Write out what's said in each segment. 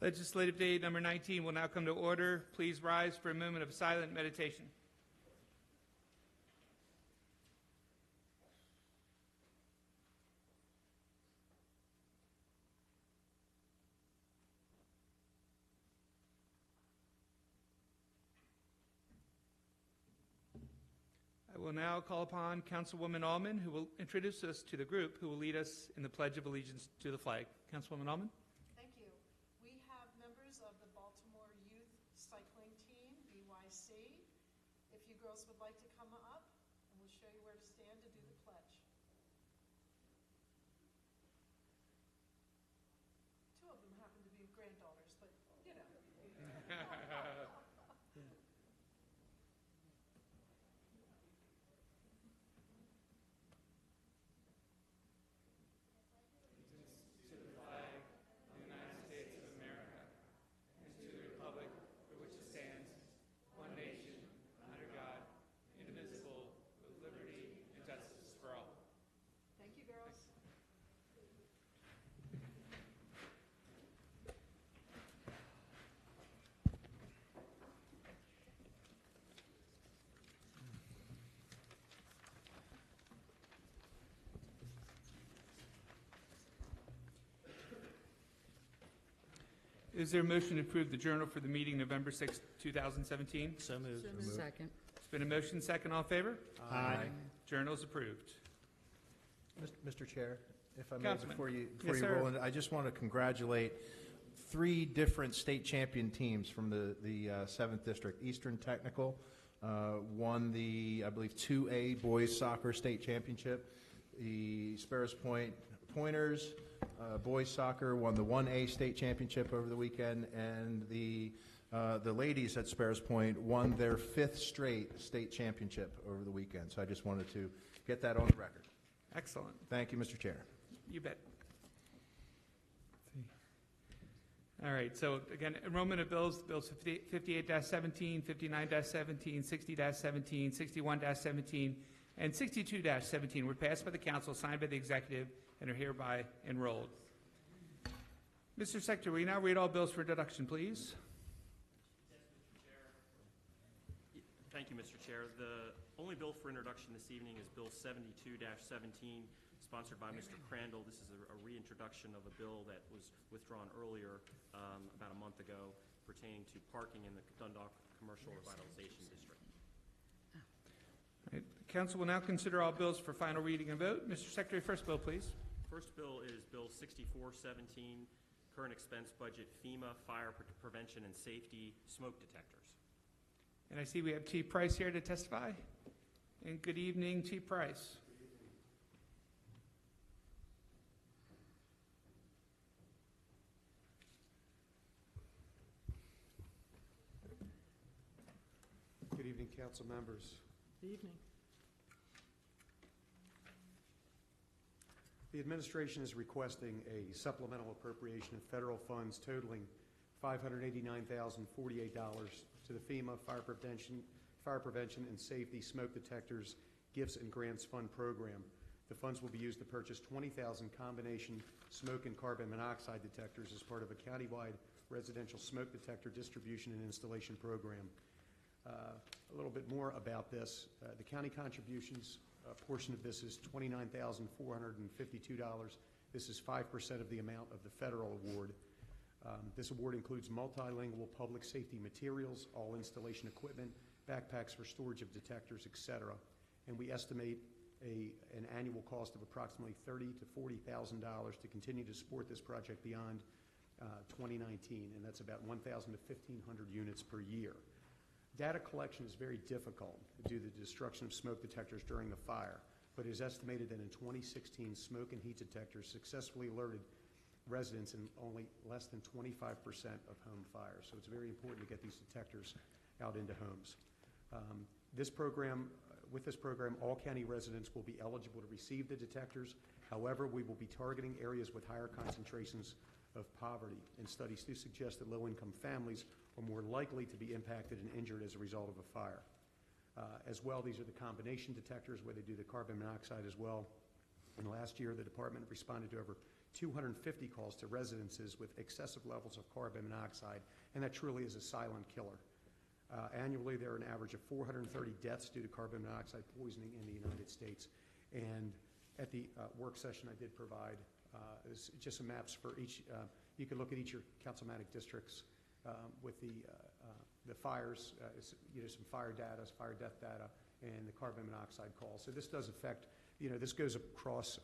Legislative day number 19 will now come to order. Please rise for a moment of silent meditation. I will now call upon Councilwoman Allman, who will introduce us to the group who will lead us in the Pledge of Allegiance to the flag. Councilwoman Allman. Thank you. We have members of the Baltimore Youth Cycling Team, BYC. If you girls would like to come up, and we'll show you where to stand to do the pledge. Two of them happen to be granddaughters, but you know. Thank you, girls. Is there a motion to approve the journal for the meeting November 6, 2017? So moved. Second. It's been a motion, second, all in favor? Aye. Journal is approved. Mr. Chair, if I may, Councilman. before you Yes, sir. roll in, I just want to congratulate 3 different state champion teams from the 7th District. Eastern Technical won the, I believe, 2A boys soccer state championship. The Sparrows Point Pointers boys soccer won the 1A state championship over the weekend, and the ladies at Sparrows Point won their 5th straight state championship over the weekend. So I just wanted to get that on the record. Excellent. Thank you, Mr. Chair. You bet. All right, so again, enrollment of bills 58-17, 59-17, 60-17, 61-17, and 62-17 were passed by the council, signed by the executive, and are hereby enrolled. Mr. Secretary, will you now read all bills for introduction, please? Yes, Mr. Chair. Thank you, Mr. Chair. The only bill for introduction this evening is Bill 72-17, sponsored by Mr. Crandall. This is a reintroduction of a bill that was withdrawn earlier, about a month ago, pertaining to parking in the Dundalk Commercial Revitalization District. All right, the council will now consider all bills for final reading and vote. Mr. Secretary, first bill, please. First bill is Bill 6417, current expense budget FEMA fire prevention and safety smoke detectors. And I see we have Chief Price here to testify. And good evening, Chief Price. Good evening, council members. Good evening. The administration is requesting a supplemental appropriation of federal funds totaling $589,048 to the FEMA Fire Prevention and Safety Smoke Detectors Gifts and Grants Fund program. The funds will be used to purchase 20,000 combination smoke and carbon monoxide detectors as part of a countywide residential smoke detector distribution and installation program. A little bit more about this. The county contributions portion of this is $29,452. This is 5% of the amount of the federal award. This award includes multilingual public safety materials, all installation equipment, backpacks for storage of detectors, etc. And we estimate an annual cost of approximately $30,000 to $40,000 to continue to support this project beyond 2019, and that's about 1,000 to 1,500 units per year. Data collection is very difficult due to the destruction of smoke detectors during the fire, but it is estimated that in 2016, smoke and heat detectors successfully alerted residents in only less than 25% of home fires. So it's very important to get these detectors out into homes. With this program, all county residents will be eligible to receive the detectors. However, we will be targeting areas with higher concentrations of poverty, and studies do suggest that low-income families are more likely to be impacted and injured as a result of a fire. As well, these are the combination detectors where they do the carbon monoxide as well. And last year, the department responded to over 250 calls to residences with excessive levels of carbon monoxide, and that truly is a silent killer. Annually, there are an average of 430 deaths due to carbon monoxide poisoning in the United States. And at the work session I did provide is just some maps for each. You can look at each of your councilmatic districts with the fires, some fire data, fire death data, and the carbon monoxide calls. So this does affect, this goes across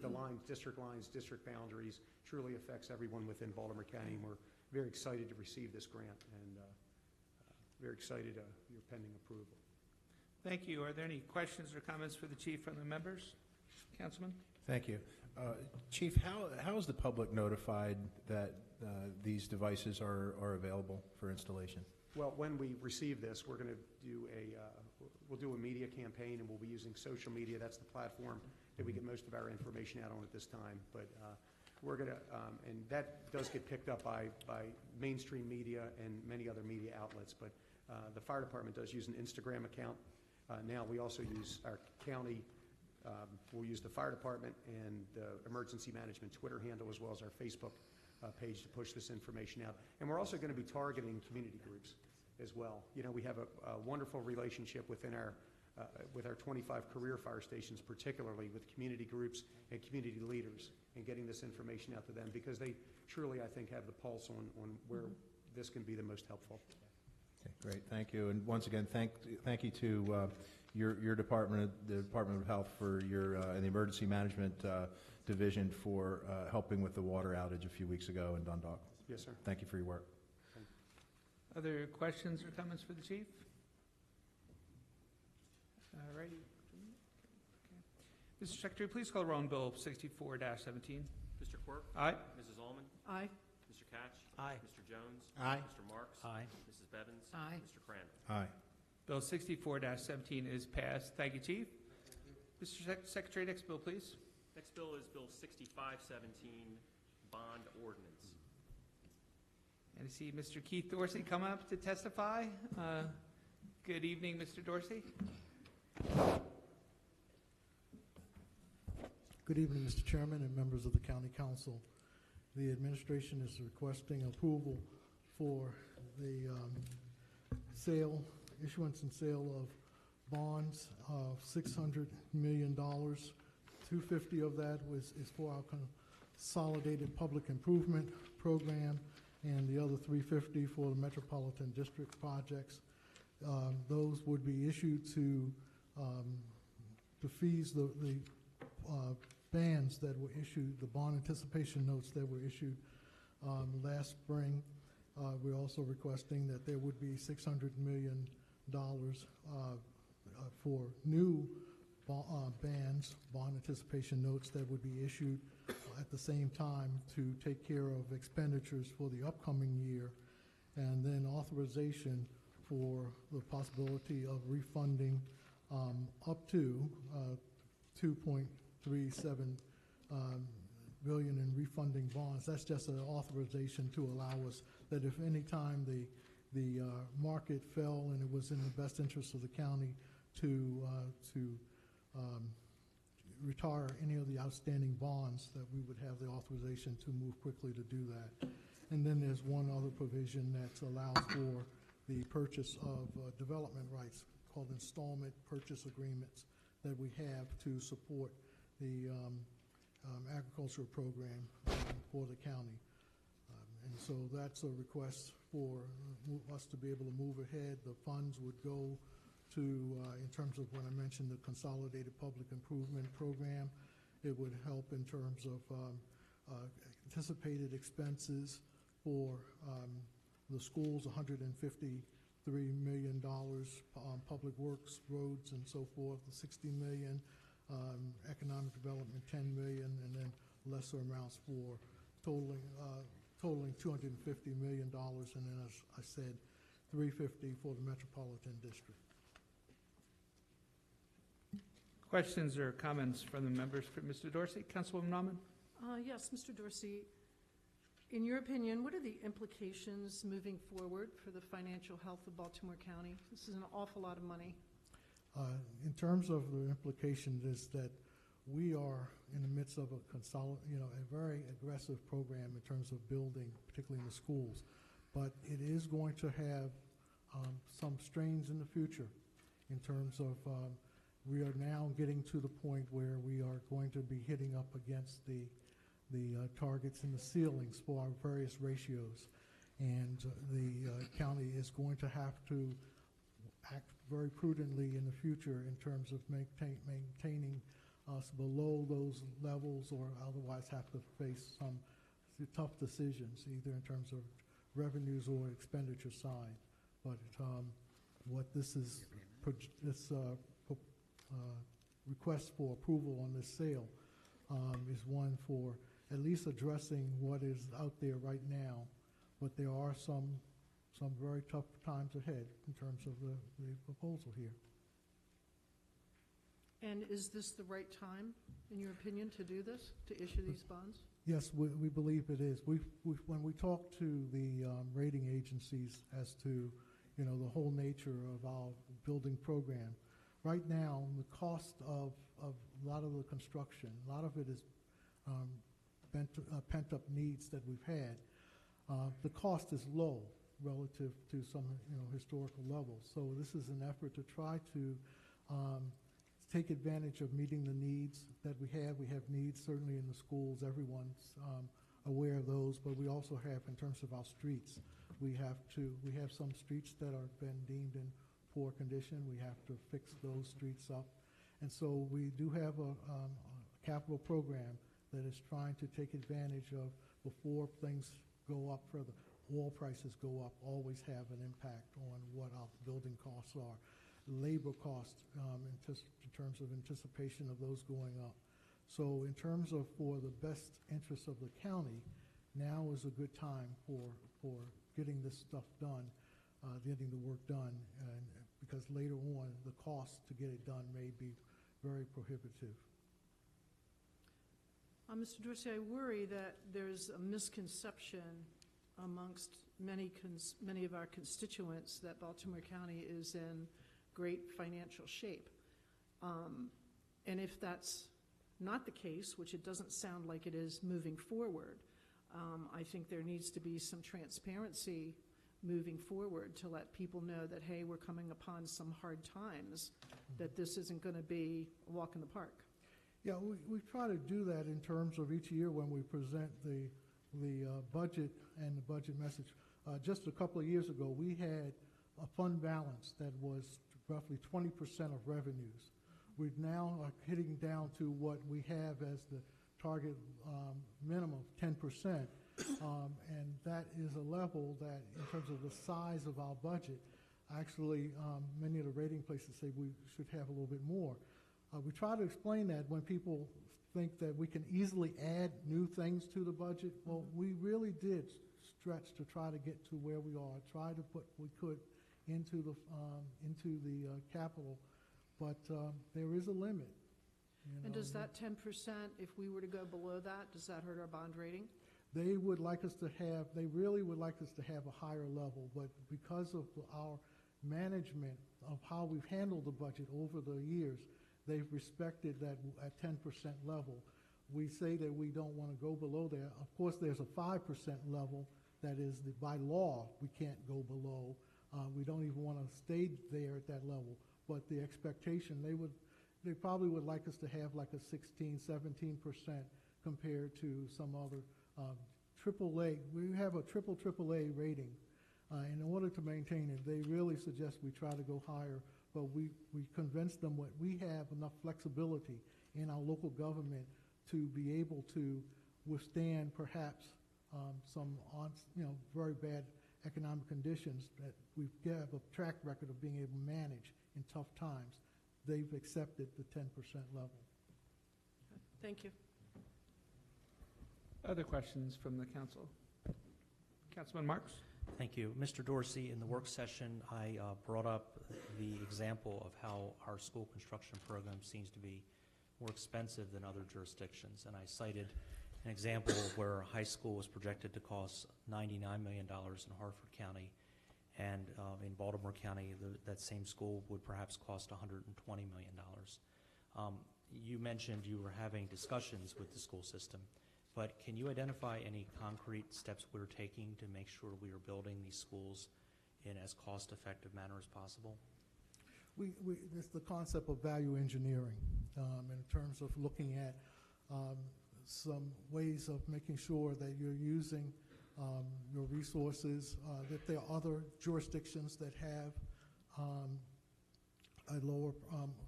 the lines, district boundaries, truly affects everyone within Baltimore County, and we're very excited to receive this grant and very excited your pending approval. Thank you. Are there any questions or comments for the chief from the members? Councilman? Thank you. Chief, how is the public notified that these devices are available for installation? Well, when we receive this, we're going to do we'll do a media campaign, and we'll be using social media. That's the platform that we get most of our information out on at this time. But we're going to, and that does get picked up by mainstream media and many other media outlets. But the fire department does use an Instagram account. Now we also use our county. We'll use the fire department and the emergency management Twitter handle, as well as our Facebook page, to push this information out. And we're also going to be targeting community groups as well. We have a wonderful relationship within our with our 25 career fire stations, particularly with community groups and community leaders, and getting this information out to them, because they truly, I think, have the pulse on where this can be the most helpful. Okay, great, thank you. And once again, thank you to your department, the Department of Health, for your and the Emergency Management Division for helping with the water outage a few weeks ago in Dundalk. Yes, sir. Thank you for your work. Other questions or comments for the chief? All righty. Okay. Mr. Secretary, please call the roll on Bill 64-17. Mr. Quirk? Aye. Mrs. Allman? Aye. Mr. Catch? Aye. Mr. Jones? Aye. Mr. Marks? Aye. Mrs. Bevins? Aye. Mr. Crandall? Aye. Bill 64-17 is passed. Thank you, Chief. Mr. Secretary, next bill, please. Next bill is Bill 6517, Bond Ordinance. And I see Mr. Keith Dorsey come up to testify. Good evening, Mr. Dorsey. Good evening, Mr. Chairman and members of the County Council. The administration is requesting approval for the issuance and sale of bonds of $600 million. $250 of that is for our consolidated public improvement program, and the other $350 for the Metropolitan District projects. Those would be issued to fees the bands that were issued, the bond anticipation notes that were issued last spring. We're also requesting that there would be $600 million for new bands, bond anticipation notes that would be issued at the same time to take care of expenditures for the upcoming year, and then authorization for the possibility of refunding up to $2.37 billion in refunding bonds. That's just an authorization to allow us that if any time the market fell and it was in the best interest of the county to retire any of the outstanding bonds, that we would have the authorization to move quickly to do that. And then there's one other provision that allows for the purchase of development rights called installment purchase agreements that we have to support the agricultural program for the county. And so that's a request for us to be able to move ahead. The funds would go to, in terms of when I mentioned the Consolidated Public Improvement Program, it would help in terms of anticipated expenses for the schools, $153 million, public works, roads, and so forth, the $60 million, economic development, $10 million, and then lesser amounts for totaling $250 million, and then, as I said, $350 for the Metropolitan District. Questions or comments from the members for Mr. Dorsey? Councilwoman Nauman? Yes, Mr. Dorsey, in your opinion, what are the implications moving forward for the financial health of Baltimore County? This is an awful lot of money. In terms of the implication is that we are in the midst of a very aggressive program in terms of building, particularly in the schools. But it is going to have some strains in the future in terms of we are now getting to the point where we are going to be hitting up against the targets and the ceilings for our various ratios. And the county is going to have to act very prudently in the future in terms of maintaining us below those levels, or otherwise have to face some tough decisions, either in terms of revenues or expenditure side. But what this is, request for approval on this sale is one for at least addressing what is out there right now. But there are some very tough times ahead in terms of the proposal here. And is this the right time, in your opinion, to do this, to issue these bonds? Yes, we believe it is. When we talk to the rating agencies as to, the whole nature of our building program, right now, the cost of a lot of the construction, a lot of it is pent-up needs that we've had. The cost is low relative to some, historical levels. So this is an effort to try to take advantage of meeting the needs that we have. We have needs certainly in the schools. Everyone's aware of those, but we also have, in terms of our streets, we have some streets that are been deemed in poor condition. We have to fix those streets up. And so we do have a capital program that is trying to take advantage of, before things go up further, oil prices go up, always have an impact on what our building costs are. Labor costs in terms of anticipation of those going up. So in terms of for the best interests of the county, now is a good time for getting this stuff done, getting the work done, and because later on the cost to get it done may be very prohibitive. Mr. Dorsey, I worry that there's a misconception amongst many of our constituents that Baltimore County is in great financial shape. And if that's not the case, which it doesn't sound like it is moving forward, I think there needs to be some transparency moving forward to let people know that, hey, we're coming upon some hard times, that this isn't going to be a walk in the park. Yeah, we try to do that in terms of each year when we present the budget and the budget message. Just a couple of years ago, we had a fund balance that was roughly 20% of revenues. We're now hitting down to what we have as the target minimum, 10%, and that is a level that, in terms of the size of our budget, actually many of the rating places say we should have a little bit more. We try to explain that when people think that we can easily add new things to the budget. Well, we really did stretch to try to get to where we are, try to put what we could into the capital, but there is a limit. And does that 10%, if we were to go below that, does that hurt our bond rating? They would like us to have, they really would like us to have a higher level, but because of our management of how we've handled the budget over the years, they've respected that at 10% level. We say that we don't want to go below there. Of course, there's a 5% level that is by law we can't go below. We don't even want to stay there at that level. But the expectation, they probably would like us to have like a 16, 17% compared to some other AAA. We have a AAA rating. In order to maintain it, they really suggest we try to go higher. But we convince them that we have enough flexibility in our local government to be able to withstand perhaps some very bad economic conditions that we have a track record of being able to manage in tough times. They've accepted the 10% level. Thank you. Other questions from the council? Councilman Marks? Thank you. Mr. Dorsey, in the work session, I brought up the example of how our school construction program seems to be more expensive than other jurisdictions, and I cited an example where a high school was projected to cost $99 million in Harford County, and in Baltimore County, that same school would perhaps cost $120 million. You mentioned you were having discussions with the school system, but can you identify any concrete steps we're taking to make sure we are building these schools in as cost-effective manner as possible? It's the concept of value engineering, in terms of looking at some ways of making sure that you're using your resources, that there are other jurisdictions that have a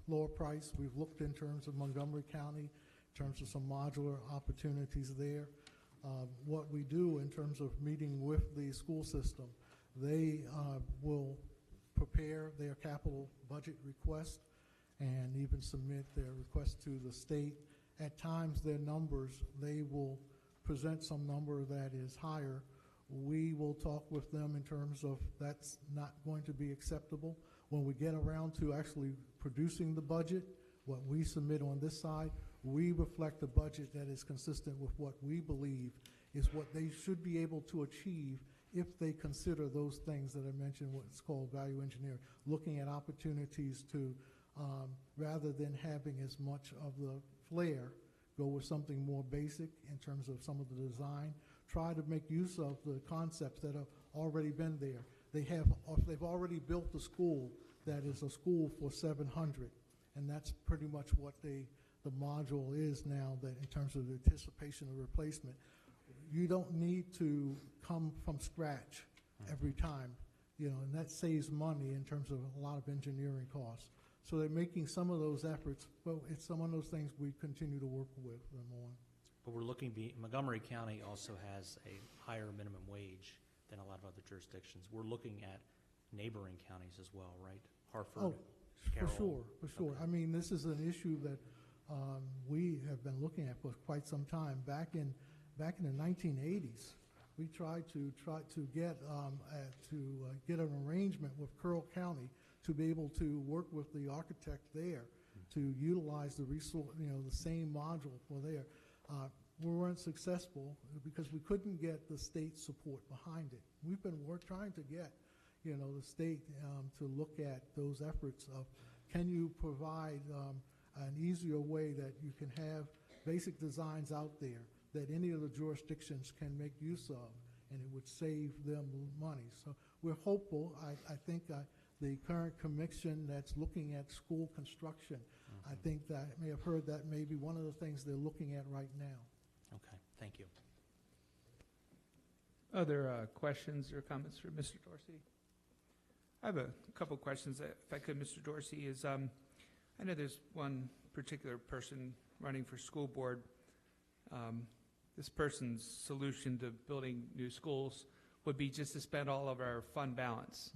lower price. We've looked in terms of Montgomery County, in terms of some modular opportunities there. What we do in terms of meeting with the school system, they will prepare their capital budget request and even submit their request to the state. At times, their numbers, they will present some number that is higher. We will talk with them in terms of that's not going to be acceptable. When we get around to actually producing the budget, what we submit on this side, we reflect a budget that is consistent with what we believe is what they should be able to achieve if they consider those things that I mentioned, what's called value engineering, looking at opportunities to, rather than having as much of the flair, go with something more basic in terms of some of the design, try to make use of the concepts that have already been there. They've already built a school that is a school for 700, and that's pretty much what the module is now, that in terms of the anticipation of replacement. You don't need to come from scratch every time, and that saves money in terms of a lot of engineering costs. So they're making some of those efforts, but it's some of those things we continue to work with them on. But we're looking, Montgomery County also has a higher minimum wage than a lot of other jurisdictions. We're looking at neighboring counties as well, right? Hartford, Oh, Carroll. for sure. Okay. I mean, this is an issue that we have been looking at for quite some time. Back in the 1980s, we tried to get an arrangement with Carroll County to be able to work with the architect there to utilize the resource, the same module for there. We weren't successful because we couldn't get the state support behind it. We've been trying to get, the state to look at those efforts of, can you provide an easier way that you can have basic designs out there that any of the jurisdictions can make use of, and it would save them money. So we're hopeful. I think the current commission that's looking at school construction, I think that I may have heard that may be one of the things they're looking at right now. Okay, thank you. Other questions or comments for Mr. Dorsey? I have a couple questions, if I could, Mr. Dorsey. I know there's one particular person running for school board. This person's solution to building new schools would be just to spend all of our fund balance.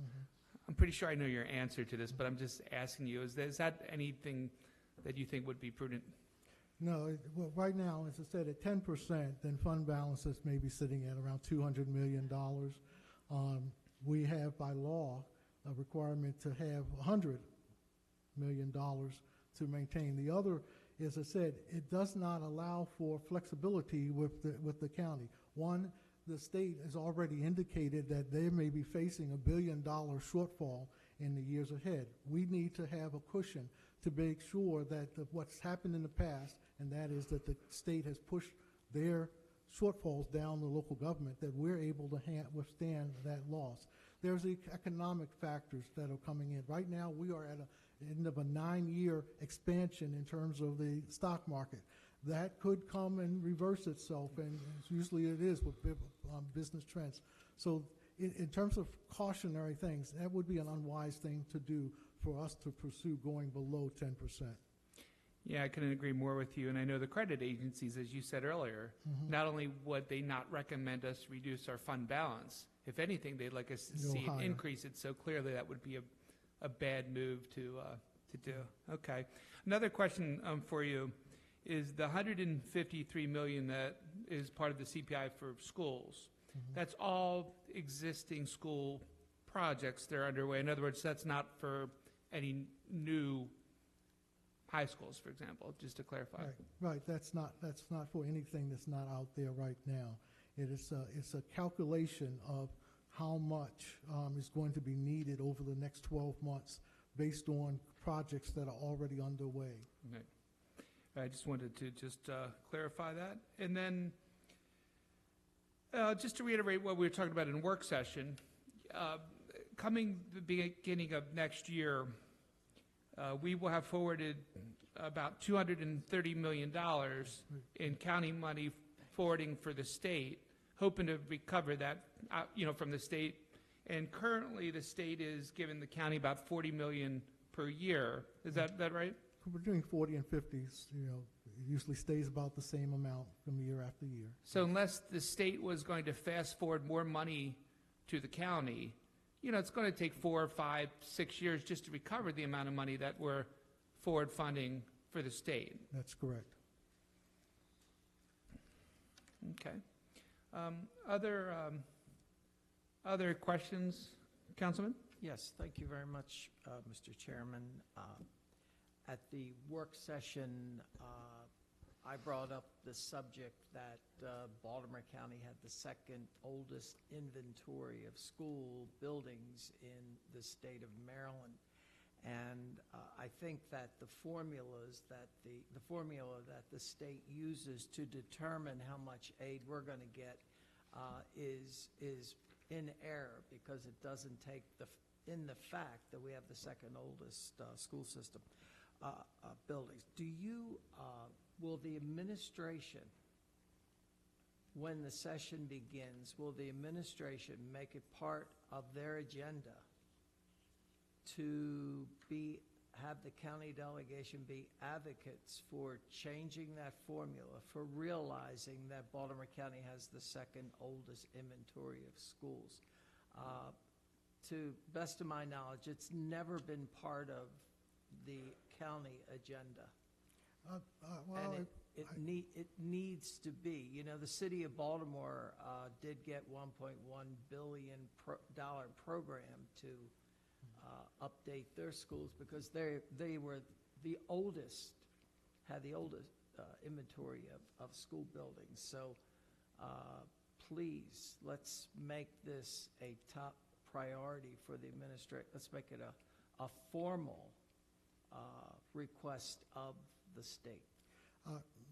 I'm pretty sure I know your answer to this, but I'm just asking you, is that anything that you think would be prudent? No, well, right now, as I said, at 10%, then fund balances may be sitting at around $200 million. We have, by law, a requirement to have $100 million to maintain. The other, as I said, it does not allow for flexibility with the county. One, the state has already indicated that they may be facing $1 billion shortfall in the years ahead. We need to have a cushion to make sure that what's happened in the past, and that is that the state has pushed their shortfalls down the local government, that we're able to withstand that loss. There's the economic factors that are coming in. Right now, we are at the end of a 9-year expansion in terms of the stock market. That could come and reverse itself, and usually it is with business trends. So in terms of cautionary things, that would be an unwise thing to do for us to pursue going below 10%. Yeah, I couldn't agree more with you. And I know the credit agencies, as you said earlier, not only would they not recommend us reduce our fund balance, if anything, they'd like us to Go see it higher. increase it. So clearly that would be a bad move to do. Okay. Another question for you is the $153 million that is part of the CPI for schools. That's all existing school projects that are underway. In other words, that's not for any new high schools, for example, just to clarify. Right. That's not for anything that's not out there right now. It's a calculation of how much is going to be needed over the next 12 months based on projects that are already underway. Okay. I just wanted to just clarify that. And then, just to reiterate what we were talking about in work session, coming the beginning of next year, we will have forwarded about $230 million in county money forwarding for the state, hoping to recover that, from the state. And currently, the state is giving the county about $40 million per year. Is that right? Between 40 and 50, it usually stays about the same amount from year after year. So unless the state was going to fast forward more money to the county, it's going to take 4, 5, 6 years just to recover the amount of money that we're forward funding for the state. That's correct. Okay. Other questions, Councilman? Yes, thank you very much, Mr. Chairman. At the work session, I brought up the subject that Baltimore County had the second oldest inventory of school buildings in the state of Maryland. And I think that the formula that the state uses to determine how much aid we're going to get is in error, because it doesn't take in the fact that we have the second oldest school system buildings. Will the administration, when the session begins, will the administration make it part of their agenda to have the county delegation be advocates for changing that formula, for realizing that Baltimore County has the second oldest inventory of schools? To best of my knowledge, it's never been part of the county agenda. And it needs to be. The city of Baltimore did get $1.1 billion program to update their schools, because they were the oldest, had the oldest inventory of school buildings. So please, let's make this a top priority for the administration. Let's make it a formal request of the state.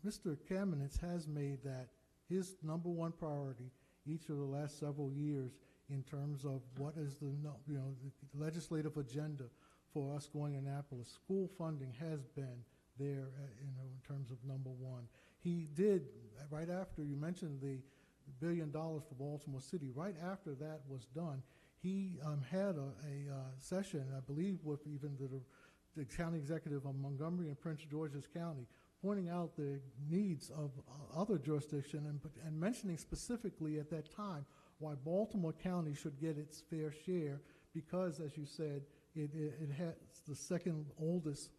Mr. Kamenetz has made that his number one priority each of the last several years in terms of what is the legislative agenda for us going to Annapolis. School funding has been there, in terms of number one. He did, right after you mentioned the $1 billion for Baltimore City, right after that was done, he had a session, I believe, with even the county executive of Montgomery and Prince George's County, pointing out the needs of other jurisdictions and mentioning specifically at that time why Baltimore County should get its fair share, because, as you said, it has the second oldest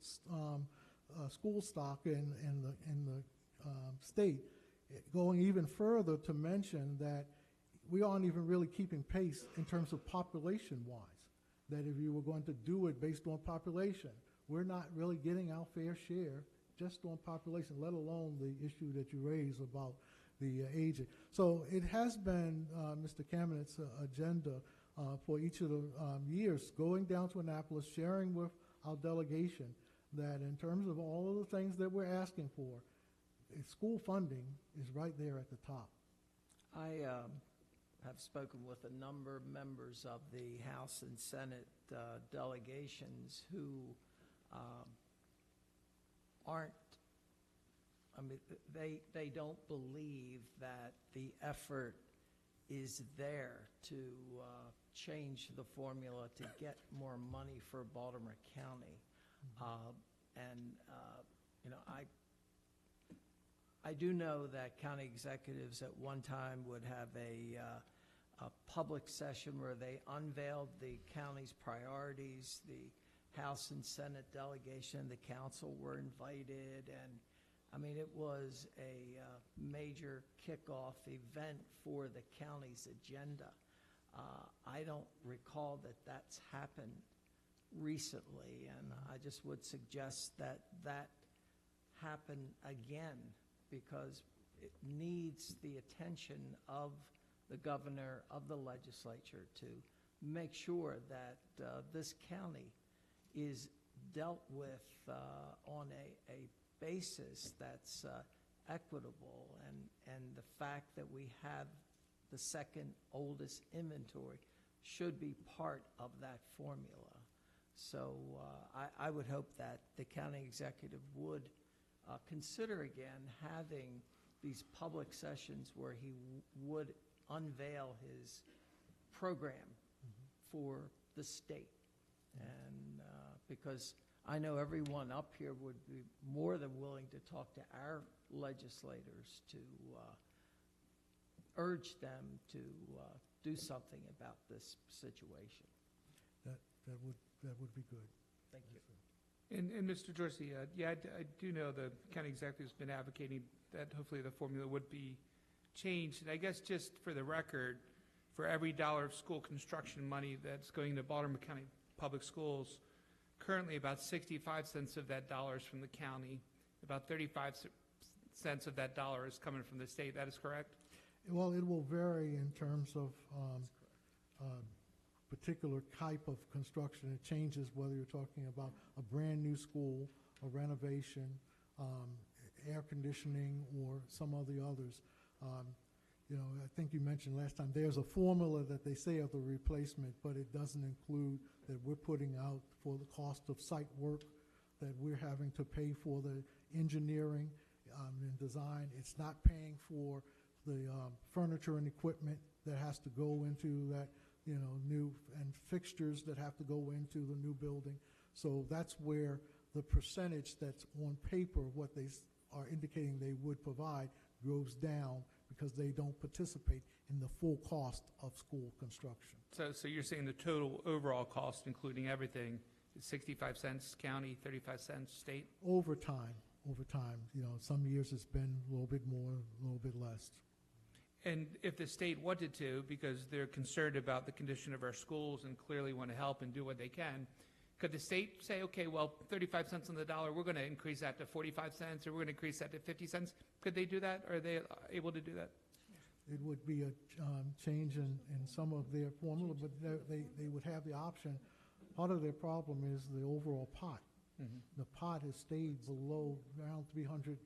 school stock in the state. Going even further to mention that we aren't even really keeping pace in terms of population-wise, that if you were going to do it based on population, we're not really getting our fair share just on population, let alone the issue that you raised about the aging. So it has been Mr. Kamenetz's agenda for each of the years, going down to Annapolis, sharing with our delegation that in terms of all of the things that we're asking for, school funding is right there at the top. I have spoken with a number of members of the House and Senate delegations who they don't believe that the effort is there to change the formula to get more money for Baltimore County. I do know that county executives at one time would have a public session where they unveiled the county's priorities. The House and Senate delegation and the council were invited, and it was a major kickoff event for the county's agenda. I don't recall that that's happened recently, and I just would suggest that happen again, because it needs the attention of the governor, of the legislature, to make sure that this county is dealt with on a basis that's equitable, and the fact that we have the second oldest inventory should be part of that formula. So I would hope that the county executive would consider again having these public sessions where he would unveil his program for the state. And because I know everyone up here would be more than willing to talk to our legislators to urge them to do something about this situation. That would be good. Thank you. And Mr. Dorsey, yeah, I do know the county executive's been advocating that hopefully the formula would be changed. And I guess just for the record, for every dollar of school construction money that's going to Baltimore County Public Schools, currently about 65 cents of that dollar is from the county. About 35 cents of that dollar is coming from the state. That is correct? Well, it will vary in terms of particular type of construction. It changes whether you're talking about a brand-new school, a renovation, air conditioning, or some of the others. You know, I think you mentioned last time, there's a formula that they say of the replacement, but it doesn't include that we're putting out for the cost of site work, that we're having to pay for the engineering and design. It's not paying for the furniture and equipment that has to go into that, you know, new, and fixtures that have to go into the new building. So that's where the percentage that's on paper, what they are indicating they would provide, goes down because they don't participate in the full cost of school construction. So you're saying the total overall cost, including everything, is 65 cents county, 35 cents state? Over time, you know, some years it's been a little bit more, a little bit less. And if the state wanted to, because they're concerned about the condition of our schools and clearly want to help and do what they can, could the state say, okay, well, 35 cents on the dollar, we're going to increase that to 45 cents, or we're going to increase that to 50 cents? Could they do that? Are they able to do that? It would be a change in some of their formula, but they would have the option. Part of their problem is the overall pot. The pot has stayed below, around 300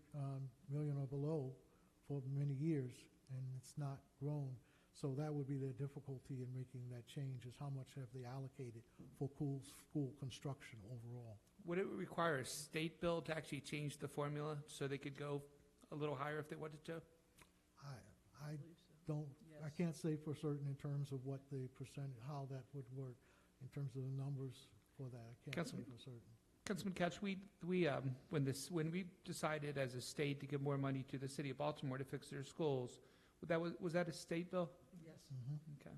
million or below for many years, and it's not grown. So that would be their difficulty in making that change, is how much have they allocated for school construction overall. Would it require a state bill to actually change the formula so they could go a little higher if they wanted to? I don't, I can't say for certain in terms of what the percent, how that would work in terms of the numbers for that. I can't say for certain. Councilman Couch, when we decided as a state to give more money to the city of Baltimore to fix their schools, was that a state bill? Yes. Okay.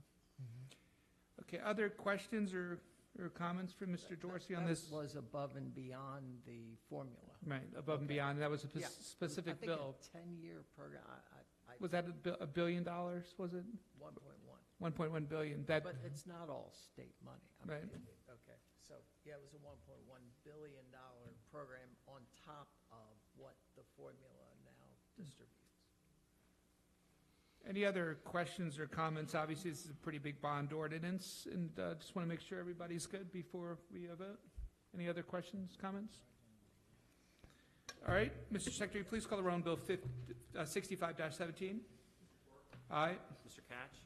Okay, other questions or comments from Mr. Dorsey on this? That was above and beyond the formula. Right, above and beyond, that was a Yeah. specific bill. I think a 10-year program, Was that $1 billion, was it? 1.1. 1.1 billion, that, But it's not all state money. Right. Okay, so, yeah, it was a $1.1 billion program on top of what the formula now distributes. any other questions or comments? Obviously, this is a pretty big bond ordinance, and just want to make sure everybody's good before we vote. Any other questions, comments? All right, Mr. Secretary, please call the roll on Bill 65-17. Aye. Mr. Catch?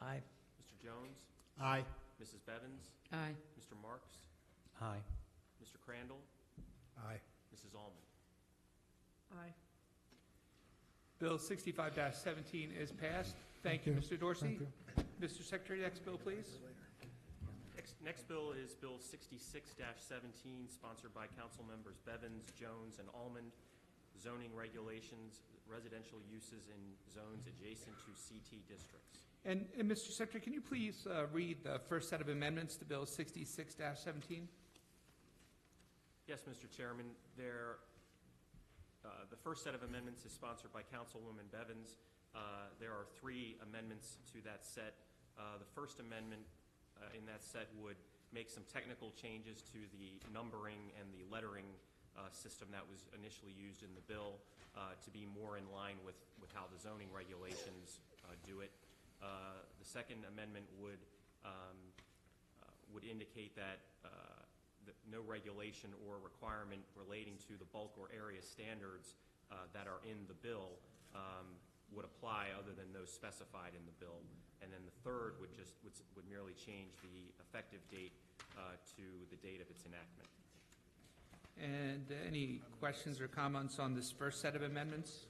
Aye. Mr. Jones? Aye. Mrs. Bevins? Aye. Mr. Marks? Aye. Mr. Crandall? Aye. Mrs. Allman? Aye. Bill 65-17 is passed. Thank you, Mr. Dorsey. Thank you. Mr. Secretary, next bill, please. Next bill is Bill 66-17, sponsored by Council Members Bevins, Jones, and Almond, zoning regulations, residential uses in zones adjacent to CT districts. And Mr. Secretary, can you please read the first set of amendments to Bill 66-17? Yes, Mr. Chairman. The first set of amendments is sponsored by Councilwoman Bevins. There are 3 amendments to that set. The first amendment in that set would make some technical changes to the numbering and the lettering system that was initially used in the bill to be more in line with how the zoning regulations do it. The second amendment would indicate that no regulation or requirement relating to the bulk or area standards that are in the bill would apply other than those specified in the bill. And then the third would merely change the effective date to the date of its enactment. And any questions or comments on this first set of amendments?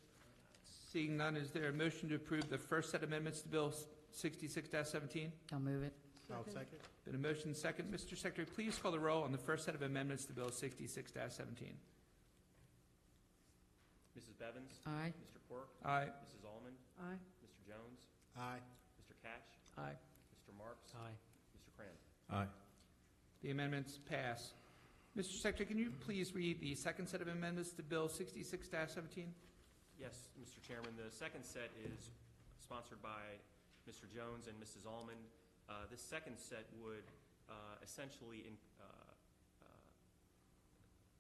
Seeing none, is there a motion to approve the first set of amendments to Bill 66-17? I'll move it. I'll second. Been a motion second. Mr. Secretary, please call the roll on the first set of amendments to Bill 66-17. Mrs. Bevins? Aye. Mr. Quirk? Aye. Mrs. Allman? Aye. Mr. Jones? Aye. Mr. Catch? Aye. Mr. Marks? Aye. Mr. Crandall? Aye. The amendments pass. Mr. Secretary, can you please read the second set of amendments to Bill 66-17? Yes, Mr. Chairman. The second set is sponsored by Mr. Jones and Mrs. Allman. This second set would essentially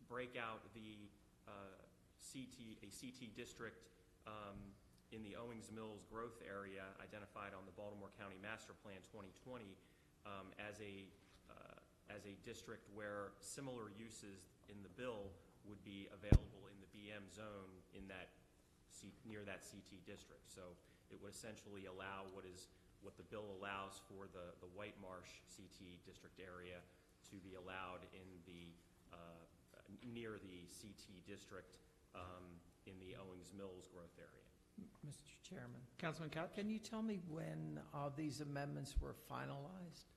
break out the CT district in the Owings Mills growth area identified on the Baltimore County Master Plan 2020 as a district where similar uses in the bill would be available in the BM zone in that near that CT district. So it would essentially allow what the bill allows for the White Marsh CT district area to be allowed in the near the CT district in the Owings Mills growth area. Mr. Chairman, Councilman Couch? can you tell me when these amendments were finalized?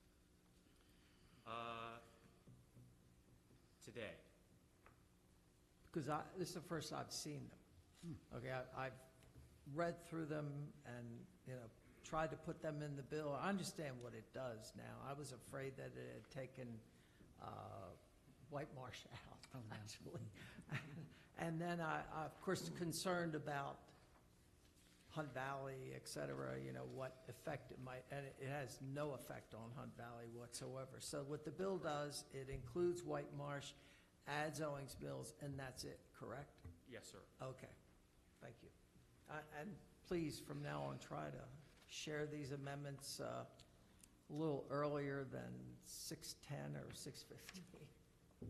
Today. Because this is the first I've seen them. Okay, I've read through them and, tried to put them in the bill. I understand what it does now. I was afraid that it had taken White Marsh out, actually. And then I, of course, concerned about Hunt Valley, et cetera, what effect it might, and it has no effect on Hunt Valley whatsoever. So what the bill does, it includes White Marsh, adds Owings Mills, and that's it, correct? Yes, sir. Okay, thank you. And please, from now on, try to share these amendments a little earlier than 6:10 or 6:15.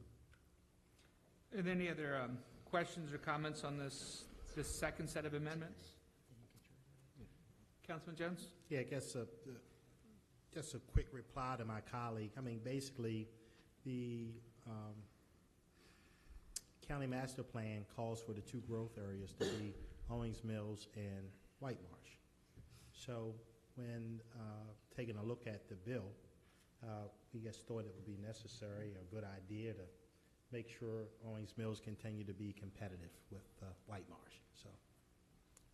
Are there any other questions or comments on this second set of amendments? Councilman Jones? Yeah, I guess just a quick reply to my colleague. I mean, basically, the county master plan calls for the two growth areas to be Owings Mills and White Marsh. So when taking a look at the bill, we just thought it would be necessary, a good idea to make sure Owings Mills continue to be competitive with White Marsh. So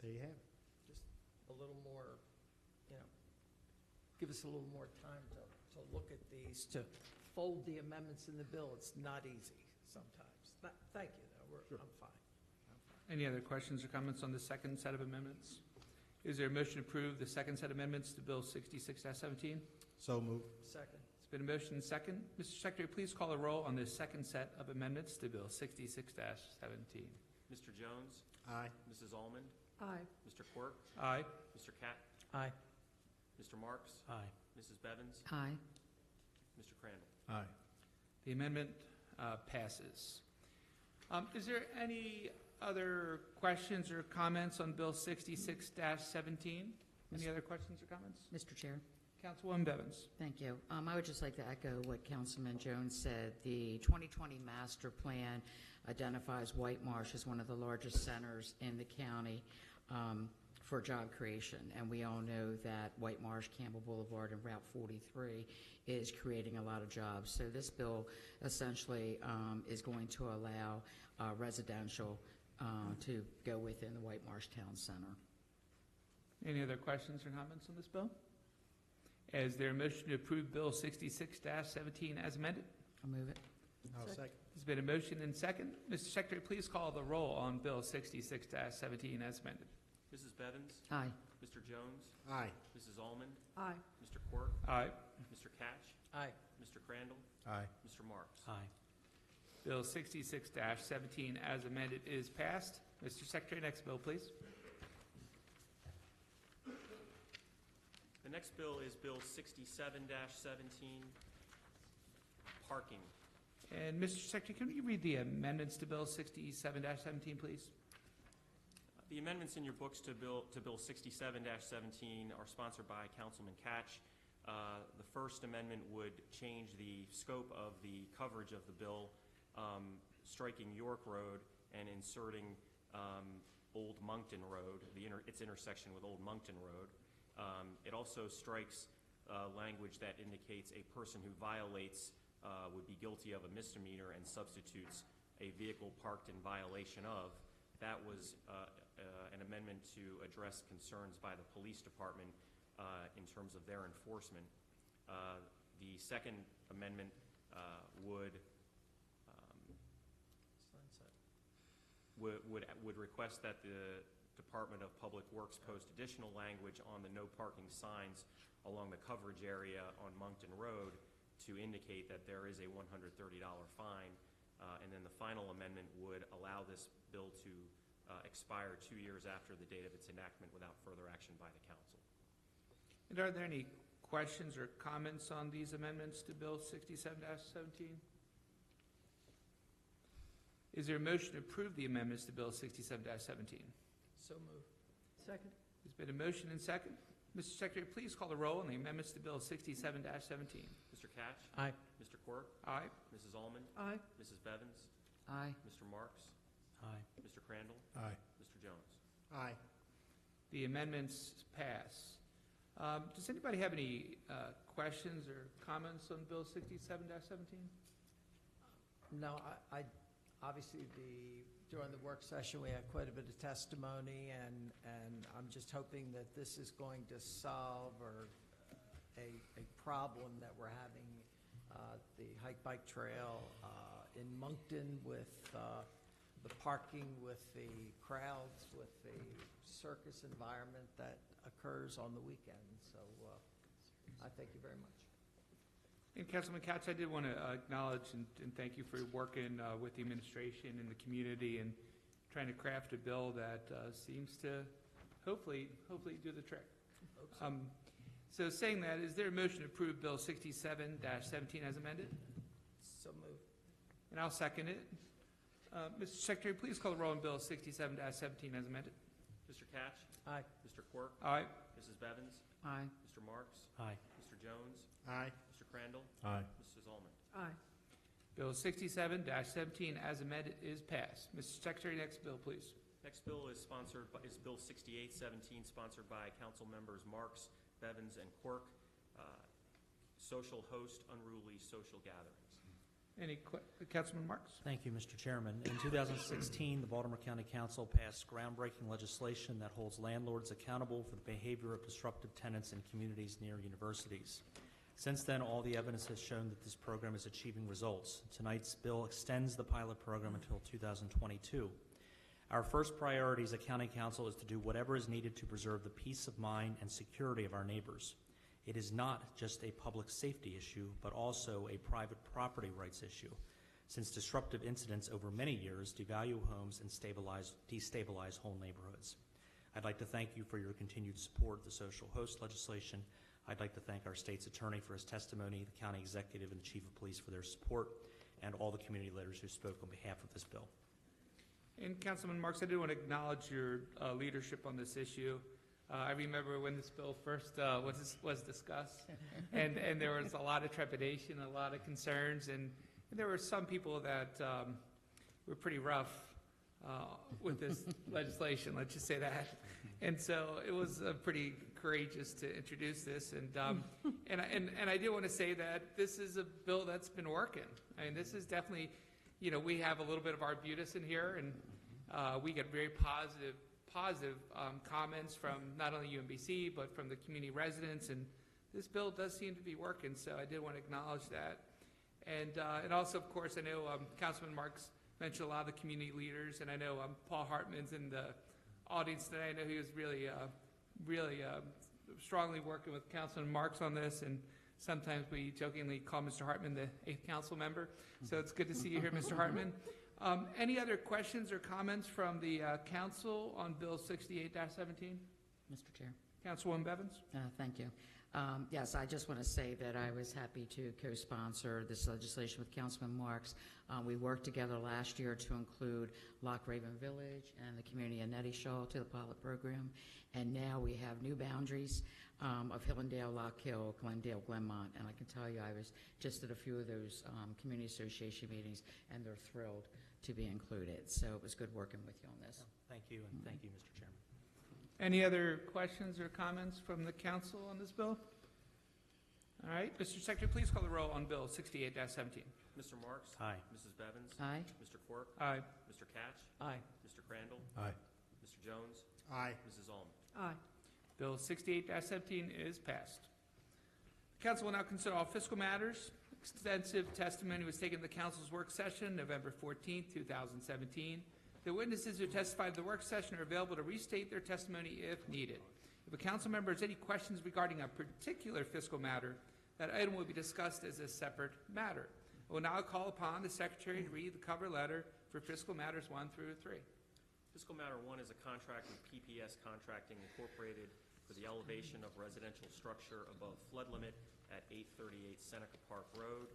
there you have it. Just a little more, give us a little more time to look at these, to fold the amendments in the bill. It's not easy sometimes. Thank you, though. I'm fine. Any other questions or comments on the second set of amendments? Is there a motion to approve the second set of amendments to Bill 66-17? So moved. Second. It's been a motion and second. Mr. Secretary, please call the roll on this second set of amendments to Bill 66-17. Mr. Jones? Aye. Mrs. Allman? Aye. Mr. Quirk? Aye. Mr. Cat? Aye. Mr. Marks? Aye. Mrs. Bevins? Aye. Mr. Crandall? Aye. The amendment passes. Is there any other questions or comments on Bill 66-17? Any other questions or comments? Mr. Chair, Councilwoman Bevins. thank you. I would just like to echo what Councilman Jones said. The 2020 master plan identifies White Marsh as one of the largest centers in the county for job creation. And we all know that White Marsh, Campbell Boulevard, and Route 43 is creating a lot of jobs. So this bill essentially is going to allow residential to go within the White Marsh Town Center. Any other questions or comments on this bill? Is there a motion to approve Bill 66-17 as amended? I'll move it. I'll second. There's been a motion and second. Mr. Secretary, please call the roll on Bill 66-17 as amended. Mrs. Bevins? Aye. Mr. Jones? Aye. Mrs. Allman? Aye. Mr. Quirk? Aye. Mr. Catch? Aye. Mr. Crandall? Aye. Mr. Marks? Aye. Bill 66-17 as amended is passed. Mr. Secretary, next bill, please. The next bill is Bill 67-17, parking. And Mr. Secretary, can you read the amendments to Bill 67-17, please? The amendments in your books to Bill 67-17 are sponsored by Councilman Catch. The first amendment would change the scope of the coverage of the bill, striking York Road and inserting Old Moncton Road, its intersection with Old Moncton Road. It also strikes language that indicates a person who violates would be guilty of a misdemeanor and substitutes a vehicle parked in violation of. That was an amendment to address concerns by the police department in terms of their enforcement. The second amendment would request that the Department of Public Works post additional language on the no parking signs along the coverage area on Moncton Road to indicate that there is a $130 fine. And then the final amendment would allow this bill to expire 2 years after the date of its enactment without further action by the council. And are there any questions or comments on these amendments to Bill 67-17? Is there a motion to approve the amendments to Bill 67-17? So moved. Second? There's been a motion and second. Mr. Secretary, please call the roll on the amendments to Bill 67-17. Mr. Catch? Aye. Mr. Quirk? Aye. Mrs. Allman? Aye. Mrs. Bevins? Aye. Mr. Marks? Aye. Mr. Crandall? Aye. Mr. Jones? Aye. The amendments pass. Does anybody have any questions or comments on Bill 67-17? No, I obviously, during the work session, we had quite a bit of testimony, and I'm just hoping that this is going to solve a problem that we're having, the hike-bike trail in Moncton with the parking, with the crowds, with the circus environment that occurs on the weekend. So I thank you very much. And Councilman Katz, I did want to acknowledge and thank you for working with the administration and the community and trying to craft a bill that seems to hopefully do the trick. So saying that, is there a motion to approve Bill 67-17 as amended? So moved. And I'll second it. Mr. Secretary, please call the roll on Bill 67-17 as amended. Mr. Catch? Aye. Mr. Quirk? Aye. Mrs. Bevins? Aye. Mr. Marks? Aye. Mr. Jones? Aye. Mr. Crandall? Aye. Mrs. Allman? Aye. Bill 67-17 as amended is passed. Mr. Secretary, next bill, please. Next bill is Bill 6817, sponsored by Council Members Marks, Bevins, and Quirk. Social host unruly social gatherings. Any Councilman Marks? Thank you, Mr. Chairman. In 2016, the Baltimore County Council passed groundbreaking legislation that holds landlords accountable for the behavior of disruptive tenants in communities near universities. Since then, all the evidence has shown that this program is achieving results. Tonight's bill extends the pilot program until 2022. Our first priority as a county council is to do whatever is needed to preserve the peace of mind and security of our neighbors. It is not just a public safety issue, but also a private property rights issue, since disruptive incidents over many years devalue homes and destabilize whole neighborhoods. I'd like to thank you for your continued support of the social host legislation. I'd like to thank our state's attorney for his testimony, the county executive and the chief of police for their support, and all the community leaders who spoke on behalf of this bill. And Councilman Marks, I do want to acknowledge your leadership on this issue. I remember when this bill first was discussed, and there was a lot of trepidation, a lot of concerns, and there were some people that were pretty rough with this legislation, let's just say that. And so it was pretty courageous to introduce this, and I do want to say that this is a bill that's been working. I mean, this is definitely, we have a little bit of arbutus in here, and we get very positive comments from not only UMBC, but from the community residents, and this bill does seem to be working, so I did want to acknowledge that. And also, of course, I know Councilman Marks mentioned a lot of the community leaders, and I know Paul Hartman's in the audience today. I know he was really strongly working with Councilman Marks on this, and sometimes we jokingly call Mr. Hartman the 8th council member, so it's good to see you here, Mr. Hartman. Any other questions or comments from the council on Bill 68-17? Mr. Chair. Councilwoman Bevins? Thank you. Yes, I just want to say that I was happy to co-sponsor this legislation with Councilman Marks. We worked together last year to include Loch Raven Village and the community of Nettie Shaw to the pilot program. And now we have new boundaries of Hillendale, Lock Hill, Glendale, Glenmont. And I can tell you, I was just at a few of those community association meetings, and they're thrilled to be included. So it was good working with you on this. Thank you, and thank you, Mr. Chairman. Any other questions or comments from the council on this bill? All right, Mr. Secretary, please call the roll on Bill 68-17. Mr. Marks? Aye. Mrs. Bevins? Aye. Mr. Quirk? Aye. Mr. Catch? Aye. Mr. Crandall? Aye. Mr. Jones? Aye. Mrs. Ullman? Aye. Bill 68-17 is passed. The council will now consider all fiscal matters. Extensive testimony was taken in the council's work session, November 14th, 2017. The witnesses who testified at the work session are available to restate their testimony if needed. If a council member has any questions regarding a particular fiscal matter, that item will be discussed as a separate matter. I will now call upon the Secretary to read the cover letter for fiscal matters 1 through 3. Fiscal Matter 1 is a contract with PPS Contracting Incorporated for the elevation of residential structure above flood limit at 838 Seneca Park Road.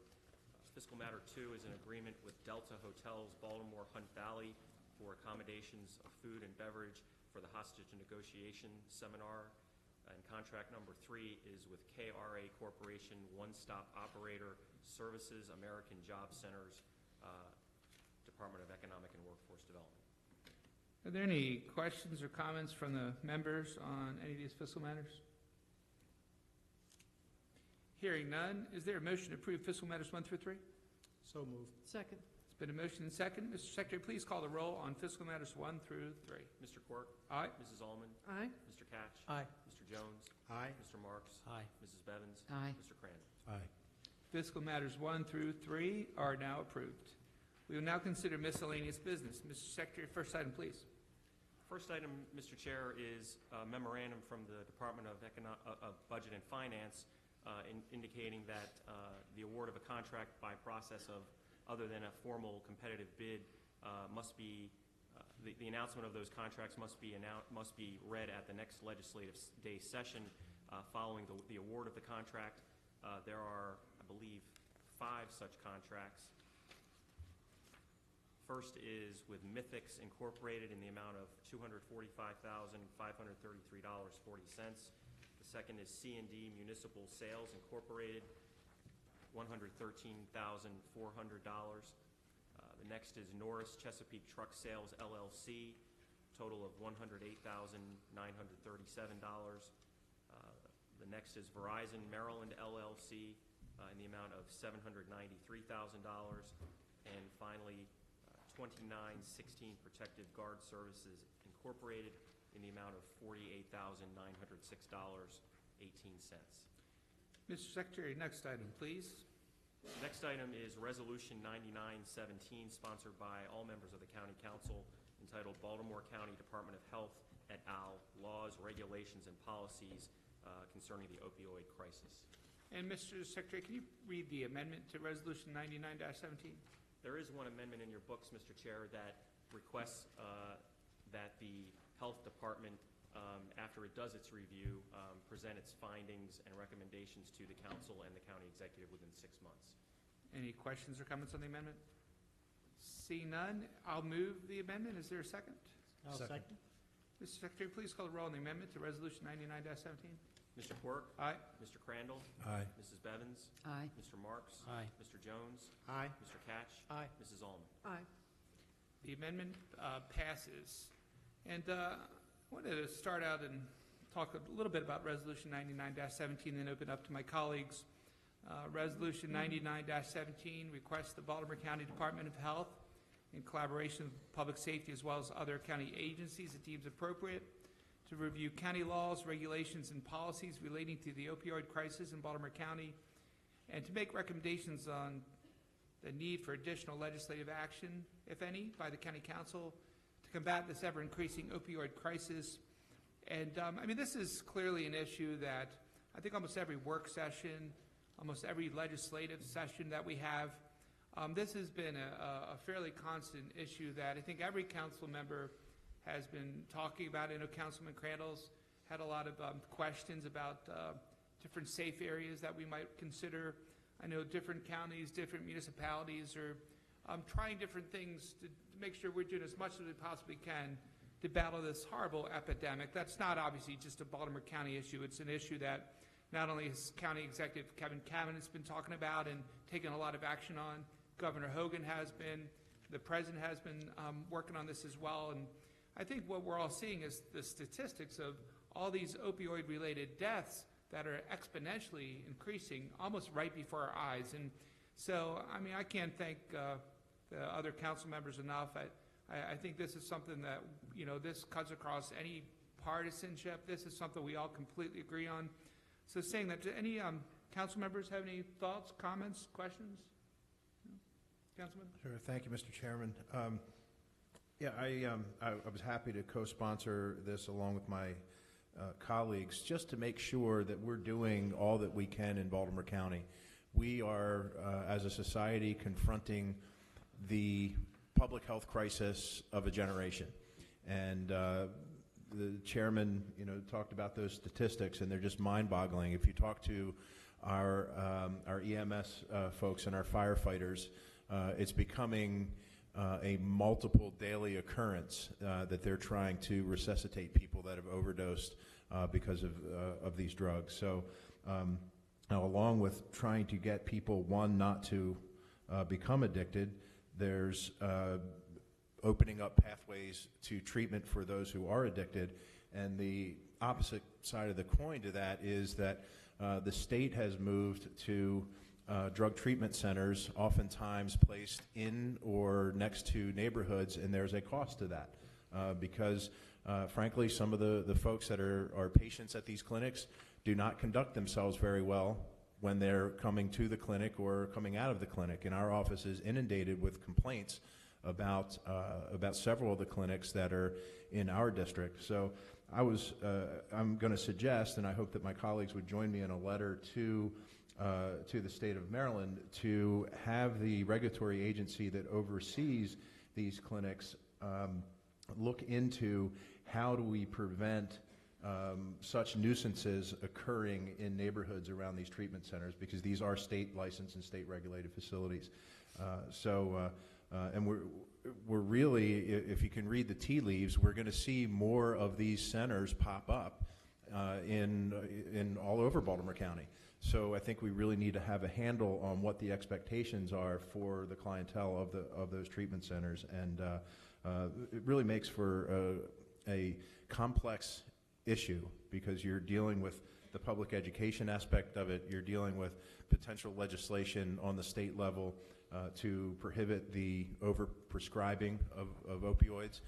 Fiscal Matter 2 is an agreement with Delta Hotels Baltimore Hunt Valley for accommodations of food and beverage for the hostage negotiation seminar. And contract number 3 is with KRA Corporation One-Stop Operator Services American Job Centers, Department of Economic and Workforce Development. Are there any questions or comments from the members on any of these fiscal matters? Hearing none, is there a motion to approve fiscal matters 1 through 3? So moved. Second. It's been a motion and second. Mr. Secretary, please call the roll on fiscal matters 1 through 3. Mr. Quirk? Aye. Mrs. Ullman? Aye. Mr. Catch? Aye. Mr. Jones? Aye. Mr. Marks? Aye. Mrs. Bevins? Aye. Mr. Crandall? Aye. Fiscal matters 1 through 3 are now approved. We will now consider miscellaneous business. Mr. Secretary, first item, please. First item, Mr. Chair, is a memorandum from the Department of Budget and Finance indicating that the award of a contract by process of other than a formal competitive bid must be, the announcement of those contracts must be read at the next legislative day session following the award of the contract. There are, I believe, 5 such contracts. First is with Mythix Incorporated in the amount of $245,533.40. The second is C&D Municipal Sales Incorporated, $113,400. The next is Norris Chesapeake Truck Sales LLC, total of $108,937. The next is Verizon Maryland LLC in the amount of $793,000. And finally, 2916 Protective Guard Services Incorporated in the amount of $48,906.18. Mr. Secretary, next item, please. Next item is Resolution 9917, sponsored by all members of the County Council, entitled Baltimore County Department of Health et al. Laws, Regulations, and Policies concerning the opioid crisis. And Mr. Secretary, can you read the amendment to Resolution 99-17? There is one amendment in your books, Mr. Chair, that requests that the Health Department, after it does its review, present its findings and recommendations to the Council and the County Executive within 6 months. Any questions or comments on the amendment? Seeing none, I'll move the amendment. Is there a second? I'll second. Mr. Secretary, please call the roll on the amendment to Resolution 99-17. Mr. Quirk? Aye. Mr. Crandall? Aye. Mrs. Bevins? Aye. Mr. Marks? Aye. Mr. Jones? Aye. Mr. Catch? Aye. Mrs. Ullman? Aye. The amendment passes. And I wanted to start out and talk a little bit about Resolution 99-17, then open up to my colleagues. Resolution 99-17 requests the Baltimore County Department of Health, in collaboration with Public Safety as well as other county agencies it deems appropriate, to review county laws, regulations, and policies relating to the opioid crisis in Baltimore County, and to make recommendations on the need for additional legislative action, if any, by the County Council to combat this ever-increasing opioid crisis. And I mean, this is clearly an issue that I think almost every work session, almost every legislative session that we have, this has been a fairly constant issue that I think every council member has been talking about. I know Councilman Crandall's had a lot of questions about different safe areas that we might consider. I know different counties, different municipalities are trying different things to make sure we're doing as much as we possibly can to battle this horrible epidemic. That's not obviously just a Baltimore County issue. It's an issue that not only has County Executive Kevin Cavan has been talking about and taking a lot of action on, Governor Hogan has been, the President has been working on this as well. And I think what we're all seeing is the statistics of all these opioid-related deaths that are exponentially increasing almost right before our eyes. And so, I mean, I can't thank the other council members enough. I think this is something that, you know, this cuts across any partisanship. This is something we all completely agree on. So saying that, do any council members have any thoughts, comments, questions? Councilman? Sure. Thank you, Mr. Chairman. Yeah, I was happy to co-sponsor this along with my colleagues just to make sure that we're doing all that we can in Baltimore County. We are, as a society, confronting the public health crisis of a generation. And the chairman, you know, talked about those statistics, and they're just mind-boggling. If you talk to our EMS folks and our firefighters, it's becoming a multiple daily occurrence that they're trying to resuscitate people that have overdosed because of these drugs. So now, along with trying to get people, one, not to become addicted, there's opening up pathways to treatment for those who are addicted. And the opposite side of the coin to that is that the state has moved to drug treatment centers, oftentimes placed in or next to neighborhoods, and there's a cost to that because, frankly, some of the folks that are patients at these clinics do not conduct themselves very well when they're coming to the clinic or coming out of the clinic. And our office is inundated with complaints about several of the clinics that are in our district. So I'm going to suggest, and I hope that my colleagues would join me in a letter to the state of Maryland to have the regulatory agency that oversees these clinics look into how do we prevent such nuisances occurring in neighborhoods around these treatment centers, because these are state licensed and state regulated facilities. And we're really, if you can read the tea leaves, we're going to see more of these centers pop up in all over Baltimore County. So I think we really need to have a handle on what the expectations are for the clientele of those treatment centers, and it really makes for a complex issue, because you're dealing with the public education aspect of it, you're dealing with potential legislation on the state level to prohibit the overprescribing of opioids,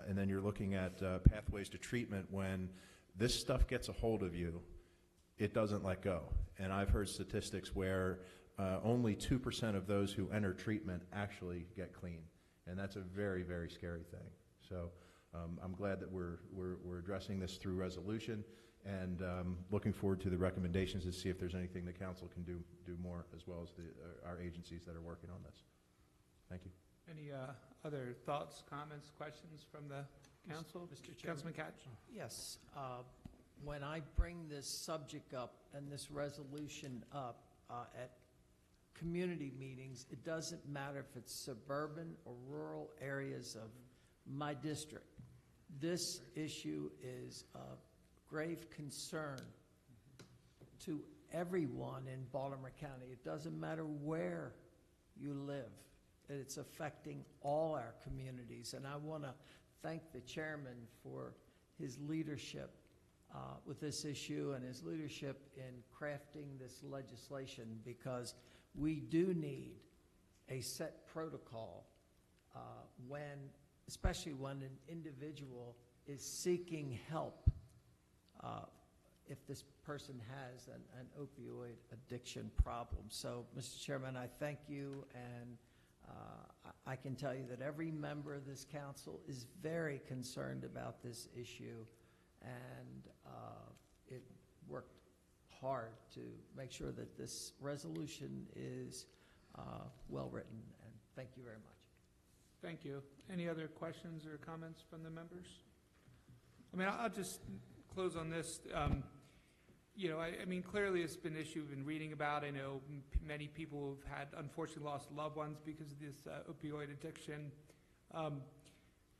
and then you're looking at pathways to treatment. When this stuff gets a hold of you, it doesn't let go. And I've heard statistics where only 2% of those who enter treatment actually get clean, and that's a very, very scary thing. So I'm glad that we're addressing this through resolution, and looking forward to the recommendations to see if there's anything the council can do more, as well as our agencies that are working on this. Thank you. Any other thoughts, comments, questions from the council? Mr. Chairman. Councilman Katz? Yes. When I bring this subject up and this resolution up at community meetings, it doesn't matter if it's suburban or rural areas of my district. This issue is of grave concern to everyone in Baltimore County. It doesn't matter where you live. It's affecting all our communities. And I want to thank the chairman for his leadership with this issue and his leadership in crafting this legislation, because we do need a set protocol especially when an individual is seeking help if this person has an opioid addiction problem. So, Mr. Chairman, I thank you, and I can tell you that every member of this council is very concerned about this issue, and it worked hard to make sure that this resolution is well-written, and thank you very much. Thank you. Any other questions or comments from the members? I mean, I'll just close on this. you know, I mean, clearly it's been an issue we've been reading about. I know many people have had unfortunately lost loved ones because of this opioid addiction.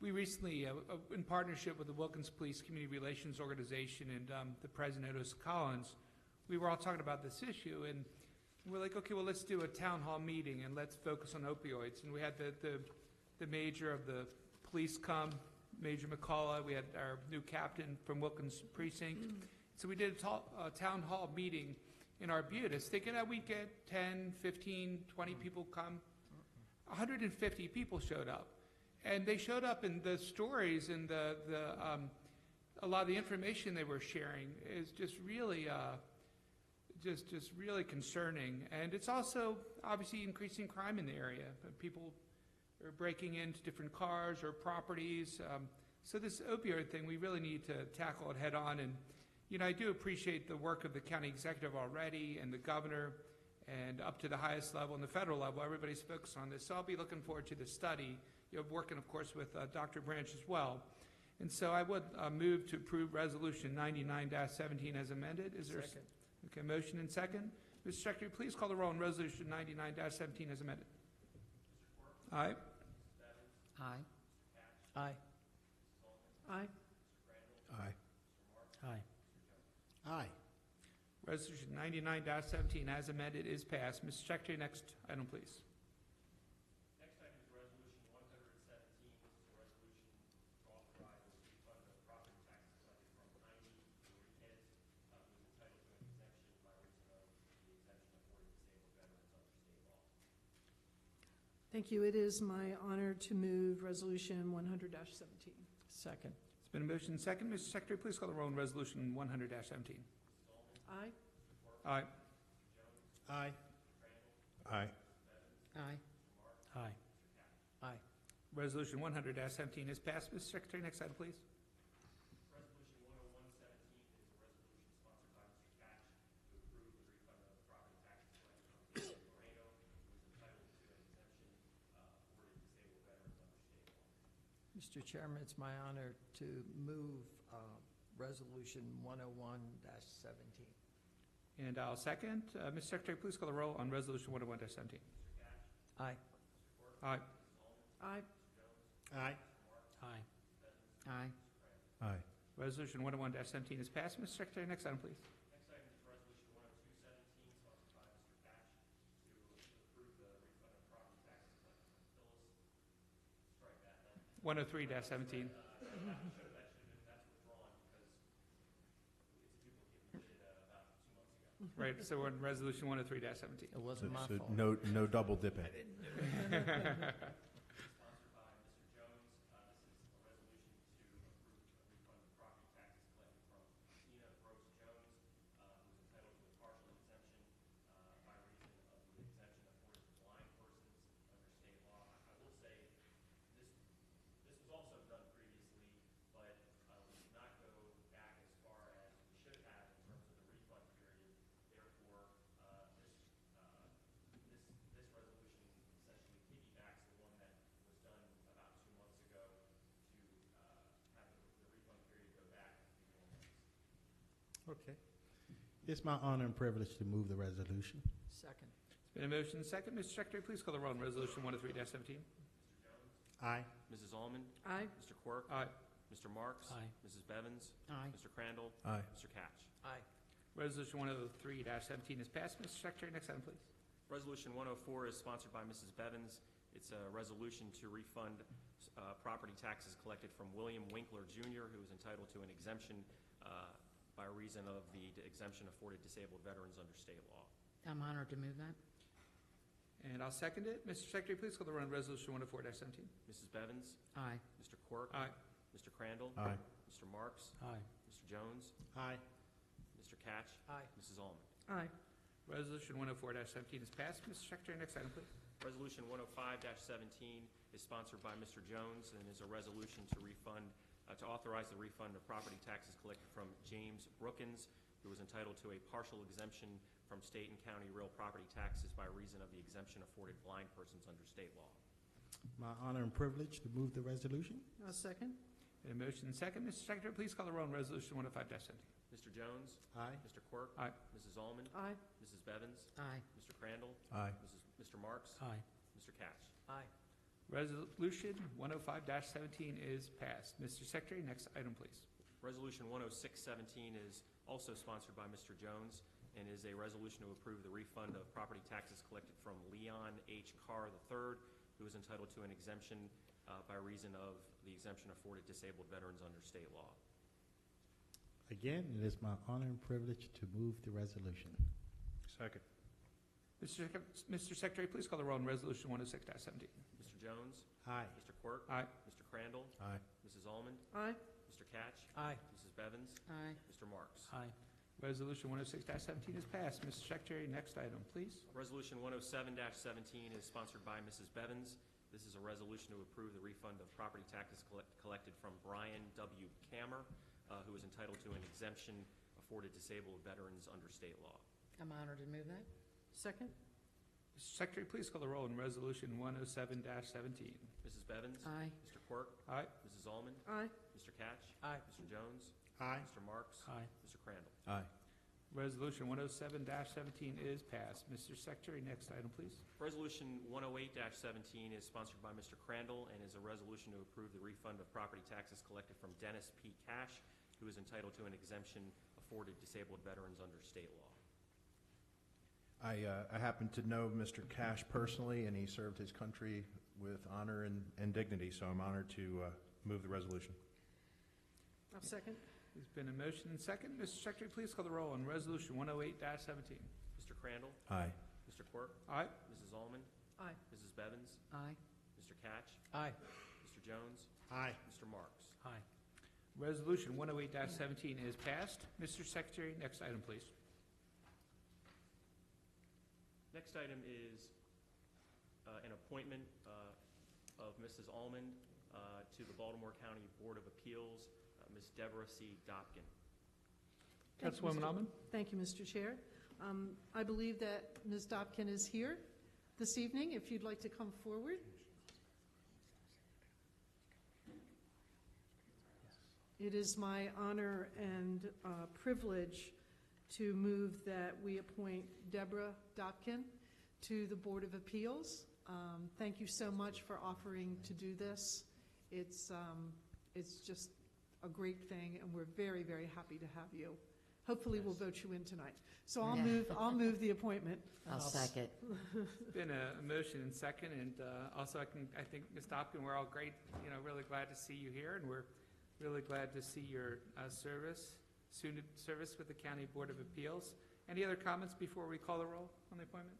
We recently, in partnership with the Wilkins Police Community Relations Organization and the president, Otis Collins, we were all talking about this issue, and we're like, okay, well, let's do a town hall meeting and let's focus on opioids. And we had the major of the police come, Major McCullough. We had our new captain from Wilkins Precinct. So we did a town hall meeting in Arbutus, thinking that we'd get 10, 15, 20 people come. 150 people showed up. And they showed up, in the stories and a lot of the information they were sharing is just really, just really concerning. And it's also obviously increasing crime in the area. People are breaking into different cars or properties. So this opioid thing, we really need to tackle it head on. And, you know, I do appreciate the work of the county executive already and the governor and up to the highest level and the federal level. Everybody's focused on this. So I'll be looking forward to the study. You're working, of course, with Dr. Branch as well. And so I would move to approve Resolution 99-17 as amended. Is there Second. Okay, motion and second. Mr. Secretary, please call the roll on Resolution 99-17 as amended. Aye. Aye. Aye. Aye. Aye. Aye. Aye. Resolution 99-17 as amended is passed. Mr. Secretary, next item, please. Next item is Resolution 117. This is a resolution to authorize the refund of property taxes collected from Jaime Enriquez, who is entitled to an exemption by reason of the exemption afforded disabled veterans under state law. Thank you. It is my honor to move Resolution 100-17. Second. It's been a motion and second. Mr. Secretary, please call the roll on Resolution 100-17. Aye. Aye. Aye. Aye. Aye. Aye. Aye. Resolution 100-17 is passed. Mr. Secretary, next item, please. Resolution 10117 is a resolution sponsored by Mr. Catch to approve the refund of property taxes collected from David Moreno, who is entitled to an exemption afforded disabled veterans under state law. Mr. Chairman, it's my honor to move Resolution 101-17. And I'll second. Mr. Secretary, please call the roll on Resolution 101-17. Aye. Aye. Aye. Aye. Aye. Aye. Aye. Resolution 101-17 is passed. Mr. Secretary, next item, please. Next item is Resolution 10217, sponsored by Mr. Catch, to approve the refund of property taxes collected from Phyllis. Strike that then. 103-17. That's withdrawn because it's a duplicate we did about 2 months ago. Right, so we're on Resolution 103-17. It wasn't my So fault. no double dipping. Sponsored by Mr. Jones. This is a resolution to approve a refund of property taxes collected from Tina Rose Jones, who is entitled to a partial exemption by reason of the exemption afforded to blind persons under state law. I will say this was also done previously, but we did not go back as far as we should have in terms of the refund period. Therefore, this resolution essentially piggybacks the one that was done about 2 months ago to have the refund period go back a few more months. Okay. It's my honor and privilege to move the resolution. Second. It's been a motion and second. Mr. Secretary, please call the roll on Resolution 103-17. Aye. Mrs. Allman? Aye. Mr. Quirk? Aye. Mr. Marks? Aye. Mrs. Bevins? Aye. Mr. Crandall? Aye. Mr. Catch? Aye. Resolution 103-17 is passed. Mr. Secretary, next item, please. Resolution 104 is sponsored by Mrs. Bevins. It's a resolution to refund property taxes collected from William Winkler Jr., who is entitled to an exemption by reason of the exemption afforded disabled veterans under state law. I'm honored to move that. And I'll second it. Mr. Secretary, please call the roll on Resolution 104-17. Mrs. Bevins? Aye. Mr. Quirk? Aye. Mr. Crandall? Aye. Mr. Marks? Aye. Mr. Jones? Aye. Mr. Catch? Aye. Mrs. Allman? Aye. Resolution 104-17 is passed. Mr. Secretary, next item, please. Resolution 105-17 is sponsored by Mr. Jones and is a resolution to refund, to authorize the refund of property taxes collected from James Brookins, who was entitled to a partial exemption from state and county real property taxes by reason of the exemption afforded blind persons under state law. My honor and privilege to move the resolution. A second. A motion and second. Mr. Secretary, please call the roll on Resolution 105-17. Mr. Jones? Aye. Mr. Quirk? Aye. Mrs. Allman? Aye. Mrs. Bevins? Aye. Mr. Crandall? Aye. Mr. Marks? Aye. Mr. Catch? Aye. Resolution 105-17 is passed. Mr. Secretary, next item, please. Resolution 10617 is also sponsored by Mr. Jones and is a resolution to approve the refund of property taxes collected from Leon H. Carr III, who is entitled to an exemption by reason of the exemption afforded disabled veterans under state law. Again, it is my honor and privilege to move the resolution. Second. Mr. Secretary, please call the roll on Resolution 106-17. Mr. Jones? Aye. Mr. Quirk? Aye. Mr. Crandall? Aye. Mrs. Allman? Aye. Mr. Catch? Aye. Mrs. Bevins? Aye. Mr. Marks? Aye. Resolution 106-17 is passed. Mr. Secretary, next item, please. Resolution 107-17 is sponsored by Mrs. Bevins. This is a resolution to approve the refund of property taxes collected from Brian W. Kammer, who is entitled to an exemption afforded disabled veterans under state law. I'm honored to move that. Second? Mr. Secretary, please call the roll on Resolution 107-17. Mrs. Bevins? Aye. Mr. Quirk? Aye. Mrs. Allman? Aye. Mr. Catch? Aye. Mr. Jones? Aye. Mr. Marks? Aye. Mr. Crandall? Aye. Resolution 107-17 is passed. Mr. Secretary, next item, please. Resolution 108-17 is sponsored by Mr. Crandall and is a resolution to approve the refund of property taxes collected from Dennis P. Cash, who is entitled to an exemption afforded disabled veterans under state law. I happen to know Mr. Cash personally, and he served his country with honor and dignity, so I'm honored to move the resolution. I'll second. There's been a motion and second. Mr. Secretary, please call the roll on Resolution 108-17. Mr. Crandall? Aye. Mr. Quirk? Aye. Mrs. Allman? Aye. Mrs. Bevins? Aye. Mr. Catch? Aye. Mr. Jones? Aye. Mr. Marks? Aye. Resolution 108-17 is passed. Mr. Secretary, next item, please. Next item is an appointment of Mrs. Allman to the Baltimore County Board of Appeals, Ms. Deborah C. Dopkin. Thank you, Councilwoman Mr. Almond? Thank you, Mr. Chair. I believe that Ms. Dopkin is here this evening, if you'd like to come forward. It is my honor and privilege to move that we appoint Deborah Dopkin to the Board of Appeals. Thank you so much for offering to do this. It's just a great thing, and we're very, very happy to have you. Hopefully, we'll vote you in tonight. So I'll move the appointment. I'll second. Been a motion and second, and also I think Ms. Dopkin, we're all really glad to see you here, and we're really glad to see your service with the County Board of Appeals. Any other comments before we call the roll on the appointment?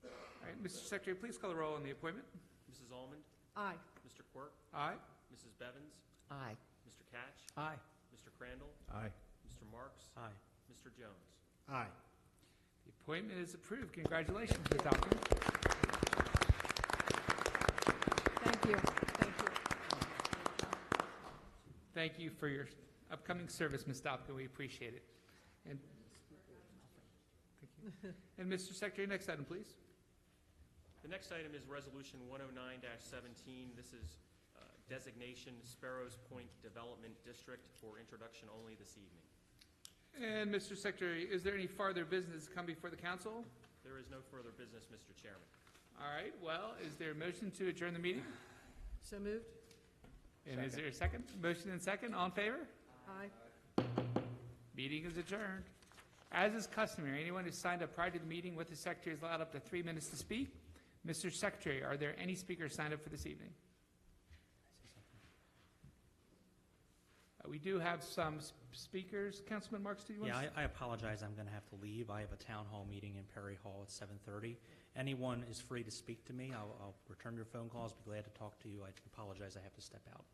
All right, Mr. Secretary, please call the roll on the appointment. Mrs. Allman? Aye. Mr. Quirk? Aye. Mrs. Bevins? Aye. Mr. Catch? Aye. Mr. Crandall? Aye. Mr. Marks? Aye. Mr. Jones? Aye. The appointment is approved. Congratulations, Ms. Dopkin. Thank you. Thank you. Thank you for your upcoming service, Ms. Dopkin. We appreciate it. And thank you. And Mr. Secretary, next item, please. The next item is Resolution 109-17. This is designation Sparrows Point Development District for introduction only this evening. And Mr. Secretary, is there any farther business to come before the council? There is no further business, Mr. Chairman. All right, well, is there a motion to adjourn the meeting? So moved? And is there a second? Motion and second, all in favor? Aye. Meeting is adjourned. As is customary, anyone who signed up prior to the meeting with the Secretary is allowed up to 3 minutes to speak. Mr. Secretary, are there any speakers signed up for this evening? We do have some speakers. Councilman Marks, do you want to? Yeah, I apologize. I'm going to have to leave. I have a town hall meeting in Perry Hall at 7:30. Anyone is free to speak to me. I'll return your phone calls. Be glad to talk to you. I apologize. I have to step out.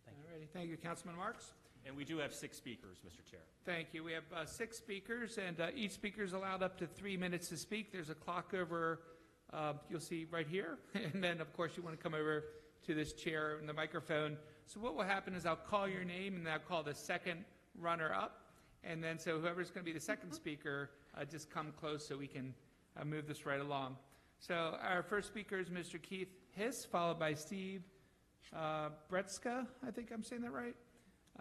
Thank you. All righty. Thank you, Councilman Marks. And we do have 6 speakers, Mr. Chair. Thank you. We have 6 speakers, and each speaker is allowed up to 3 minutes to speak. There's a clock over, you'll see right here. And then, of course, you want to come over to this chair and the microphone. So what will happen is I'll call your name, and then I'll call the second runner up. And then so whoever's going to be the second speaker, just come close so we can move this right along. So our first speaker is Mr. Keith Hiss, followed by Steve Bretska. I think I'm saying that right.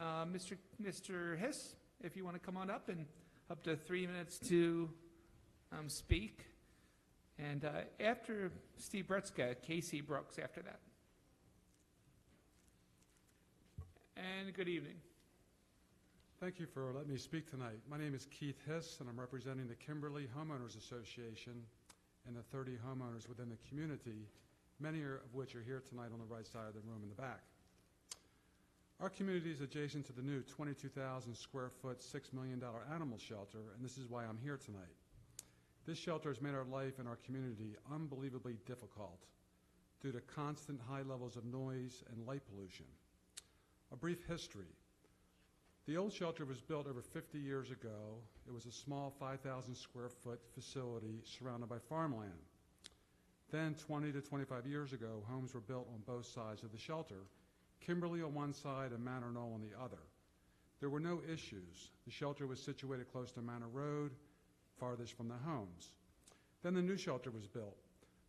Mr. Hiss, if you want to come on up, and up to 3 minutes to speak. And after Steve Bretzka, Casey Brooks after that. And good evening. Thank you for letting me speak tonight. My name is Keith Hiss, and I'm representing the Kimberly Homeowners Association and the 30 homeowners within the community, many of which are here tonight on the right side of the room in the back. Our community is adjacent to the new 22,000 square foot, $6 million animal shelter, and this is why I'm here tonight. This shelter has made our life in our community unbelievably difficult due to constant high levels of noise and light pollution. A brief history. The old shelter was built over 50 years ago. It was a small 5,000 square foot facility surrounded by farmland. Then 20 to 25 years ago, homes were built on both sides of the shelter, Kimberly on one side and Manor Knoll on the other. There were no issues. The shelter was situated close to Manor Road, farthest from the homes. Then the new shelter was built,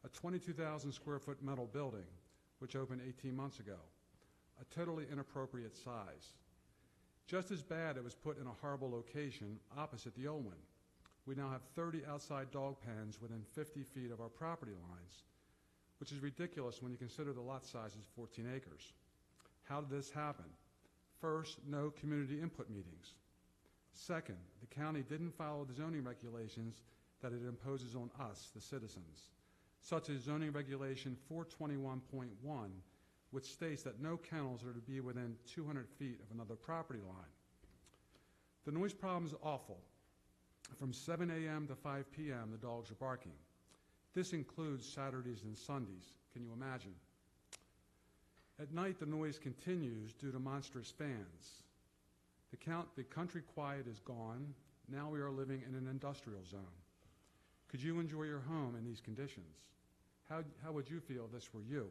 a 22,000 square foot metal building, which opened 18 months ago, a totally inappropriate size. Just as bad, it was put in a horrible location opposite the old one. We now have 30 outside dog pens within 50 feet of our property lines, which is ridiculous when you consider the lot size is 14 acres. How did this happen? First, no community input meetings. Second, the county didn't follow the zoning regulations that it imposes on us, the citizens, such as zoning regulation 421.1, which states that no kennels are to be within 200 feet of another property line. The noise problem is awful. From 7 a.m. to 5 p.m., the dogs are barking. This includes Saturdays and Sundays. Can you imagine? At night, the noise continues due to monstrous fans. The country quiet is gone. Now we are living in an industrial zone. Could you enjoy your home in these conditions? How would you feel if this were you?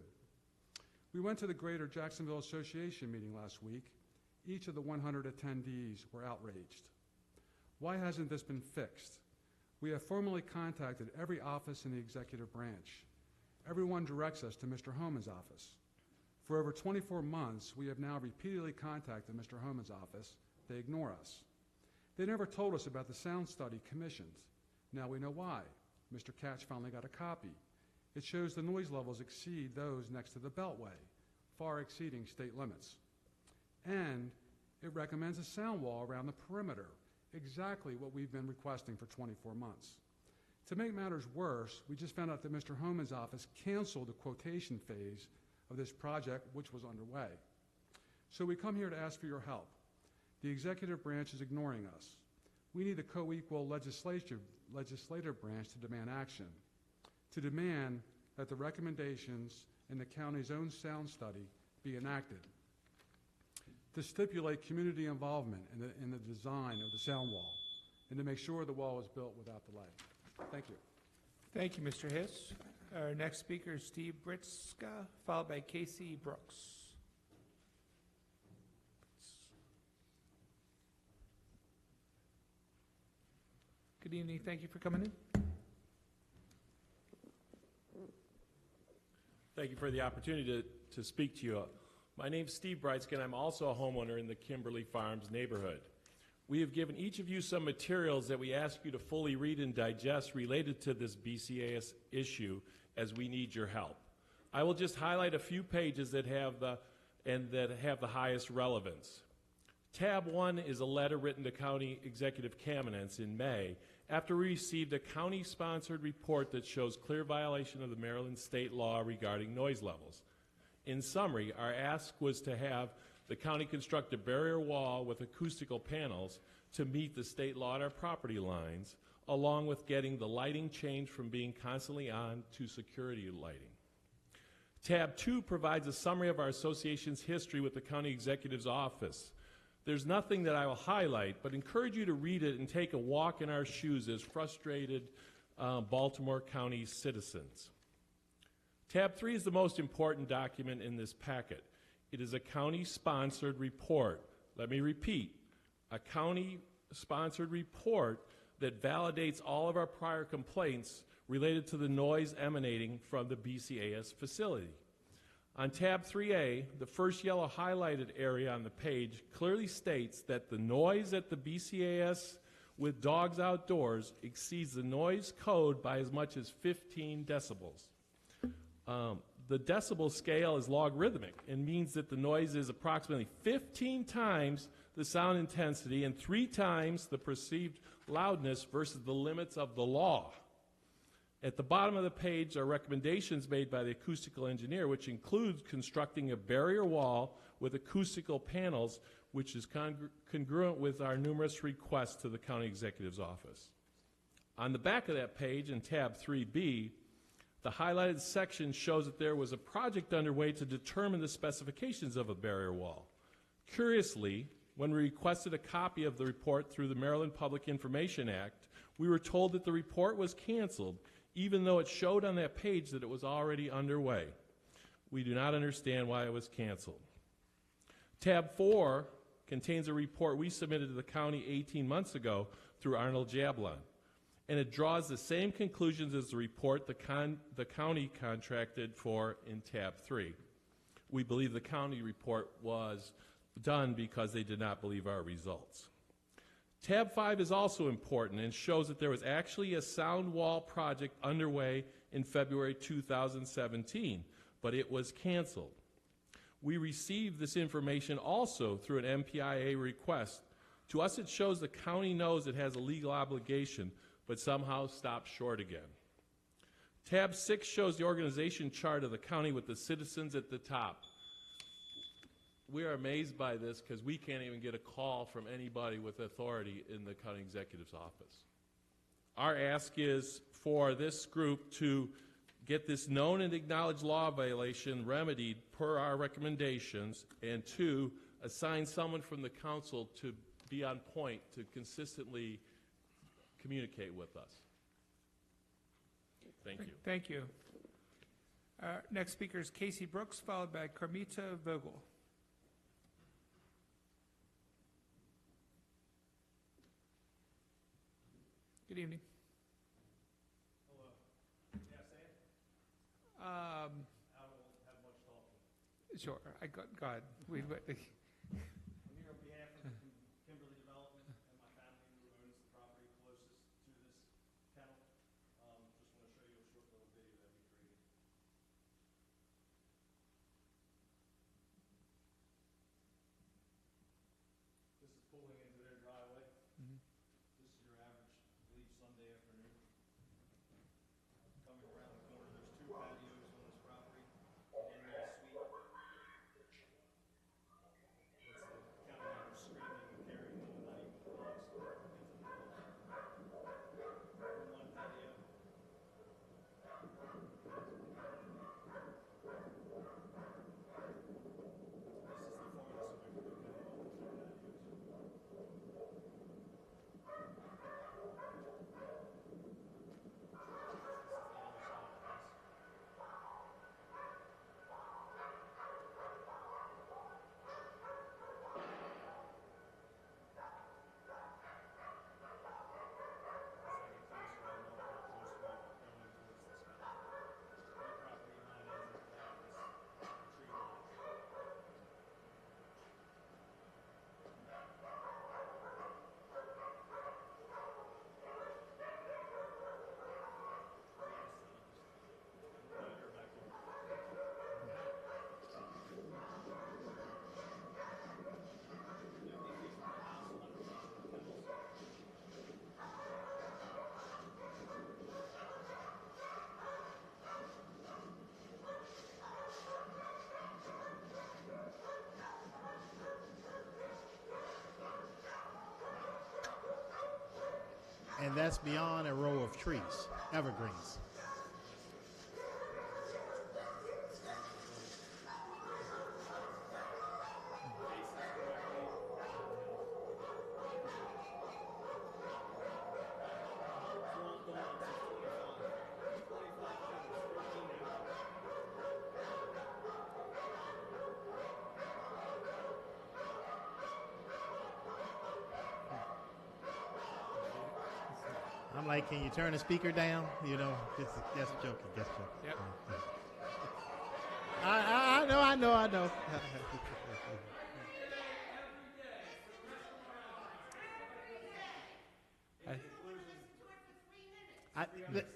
We went to the Greater Jacksonville Association meeting last week. Each of the 100 attendees were outraged. Why hasn't this been fixed? We have formally contacted every office in the executive branch. Everyone directs us to Mr. Homan's office. For over 24 months, we have now repeatedly contacted Mr. Homan's office. They ignore us. They never told us about the sound study commissioned. Now we know why. Mr. Catch finally got a copy. It shows the noise levels exceed those next to the Beltway, far exceeding state limits. And it recommends a sound wall around the perimeter, exactly what we've been requesting for 24 months. To make matters worse, we just found out that Mr. Homan's office canceled the quotation phase of this project, which was underway. So we come here to ask for your help. The executive branch is ignoring us. We need a co-equal legislative branch to demand action, to demand that the recommendations in the county's own sound study be enacted, to stipulate community involvement in the design of the sound wall, and to make sure the wall is built without delay. Thank you. Thank you, Mr. Hiss. Our next speaker is Steve Bretzka, followed by Casey Brooks. Good evening. Thank you for coming in. Thank you for the opportunity to speak to you. My name is Steve Bretzka, and I'm also a homeowner in the Kimberly Farms neighborhood. We have given each of you some materials that we ask you to fully read and digest related to this BCAS issue, as we need your help. I will just highlight a few pages that have the highest relevance. Tab 1 is a letter written to County Executive Kamenetz in May after we received a county-sponsored report that shows clear violation of the Maryland state law regarding noise levels. In summary, our ask was to have the county construct a barrier wall with acoustical panels to meet the state law at our property lines, along with getting the lighting changed from being constantly on to security lighting. Tab 2 provides a summary of our association's history with the county executive's office. There's nothing that I will highlight, but encourage you to read it and take a walk in our shoes as frustrated Baltimore County citizens. Tab 3 is the most important document in this packet. It is a county-sponsored report. Let me repeat, a county-sponsored report that validates all of our prior complaints related to the noise emanating from the BCAS facility. On tab 3A, the first yellow highlighted area on the page clearly states that the noise at the BCAS with dogs outdoors exceeds the noise code by as much as 15 decibels. The decibel scale is logarithmic and means that the noise is approximately 15 times the sound intensity and 3 times the perceived loudness versus the limits of the law. At the bottom of the page are recommendations made by the acoustical engineer, which includes constructing a barrier wall with acoustical panels, which is congruent with our numerous requests to the county executive's office. On the back of that page in tab 3B, the highlighted section shows that there was a project underway to determine the specifications of a barrier wall. Curiously, when we requested a copy of the report through the Maryland Public Information Act, we were told that the report was canceled, even though it showed on that page that it was already underway. We do not understand why it was canceled. Tab 4 contains a report we submitted to the county 18 months ago through Arnold Jablon, and it draws the same conclusions as the report the county contracted for in tab 3. We believe the county report was done because they did not believe our results. Tab 5 is also important and shows that there was actually a sound wall project underway in February 2017, but it was canceled. We received this information also through an MPIA request. To us, it shows the county knows it has a legal obligation, but somehow stopped short again. Tab 6 shows the organization chart of the county with the citizens at the top. We are amazed by this because we can't even get a call from anybody with authority in the county executive's office. Our ask is for this group to get this known and acknowledged law violation remedied per our recommendations, and 2, assign someone from the council to be on point to consistently communicate with us. Thank you. Thank you. Next speaker is Casey Brooks, followed by Carmita Vogel. Good evening. Hello. Yeah, say it. I don't have much talking. Sure. Go ahead. I'm here on behalf of Kimberly Development and my family who owns the property closest to this kennel. Just want to show you a short little video that we created. This is pulling into their driveway. This is your average, I believe, Sunday afternoon. Coming around the corner, there's 2 patios on this property, and then a suite. And that's beyond a row of trees, evergreens. I'm like, can you turn the speaker down? You know, just joking, just joking. Yep. I know.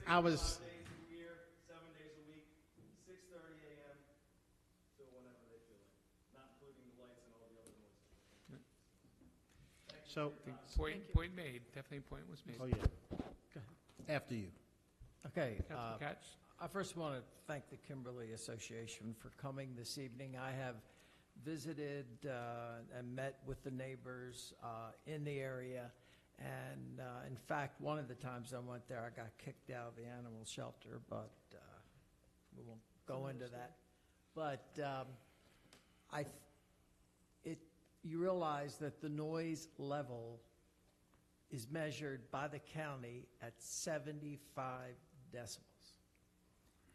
I was. 7 days a week, 6:30 a.m. to whenever they feel it, not including the lights and all the other noises. So, Point made, definitely a point was made. oh yeah. After you. Okay. Councilman Katz? I first want to thank the Kimberly Association for coming this evening. I have visited and met with the neighbors in the area, and in fact, one of the times I went there, I got kicked out of the animal shelter, but we won't go into that. But you realize that the noise level is measured by the county at 75 decibels.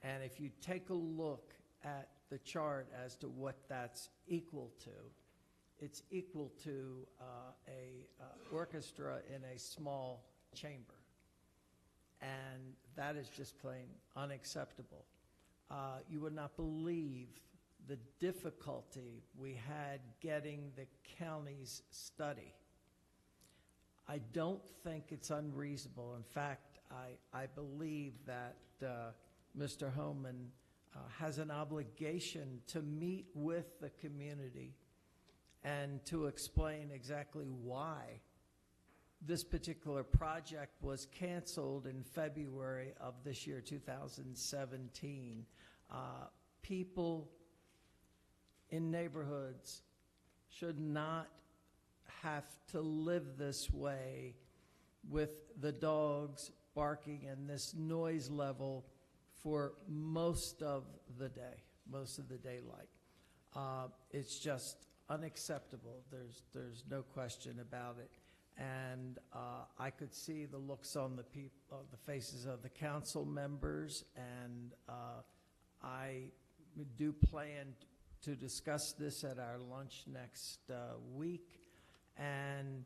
And if you take a look at the chart as to what that's equal to, it's equal to a orchestra in a small chamber. And that is just plain unacceptable. You would not believe the difficulty we had getting the county's study. I don't think it's unreasonable. In fact, I believe that Mr. Homan has an obligation to meet with the community and to explain exactly why this particular project was canceled in February of this year, 2017. People in neighborhoods should not have to live this way with the dogs barking and this noise level for most of the day, most of the daylight. It's just unacceptable. There's no question about it. And I could see the looks on the faces of the council members, and I do plan to discuss this at our lunch next week. And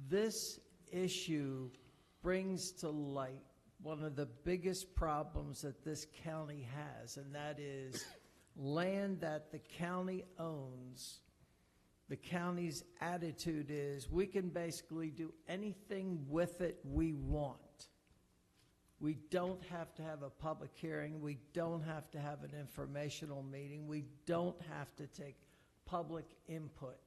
this issue brings to light one of the biggest problems that this county has, and that is land that the county owns. The county's attitude is we can basically do anything with it we want. We don't have to have a public hearing. We don't have to have an informational meeting. We don't have to take public input.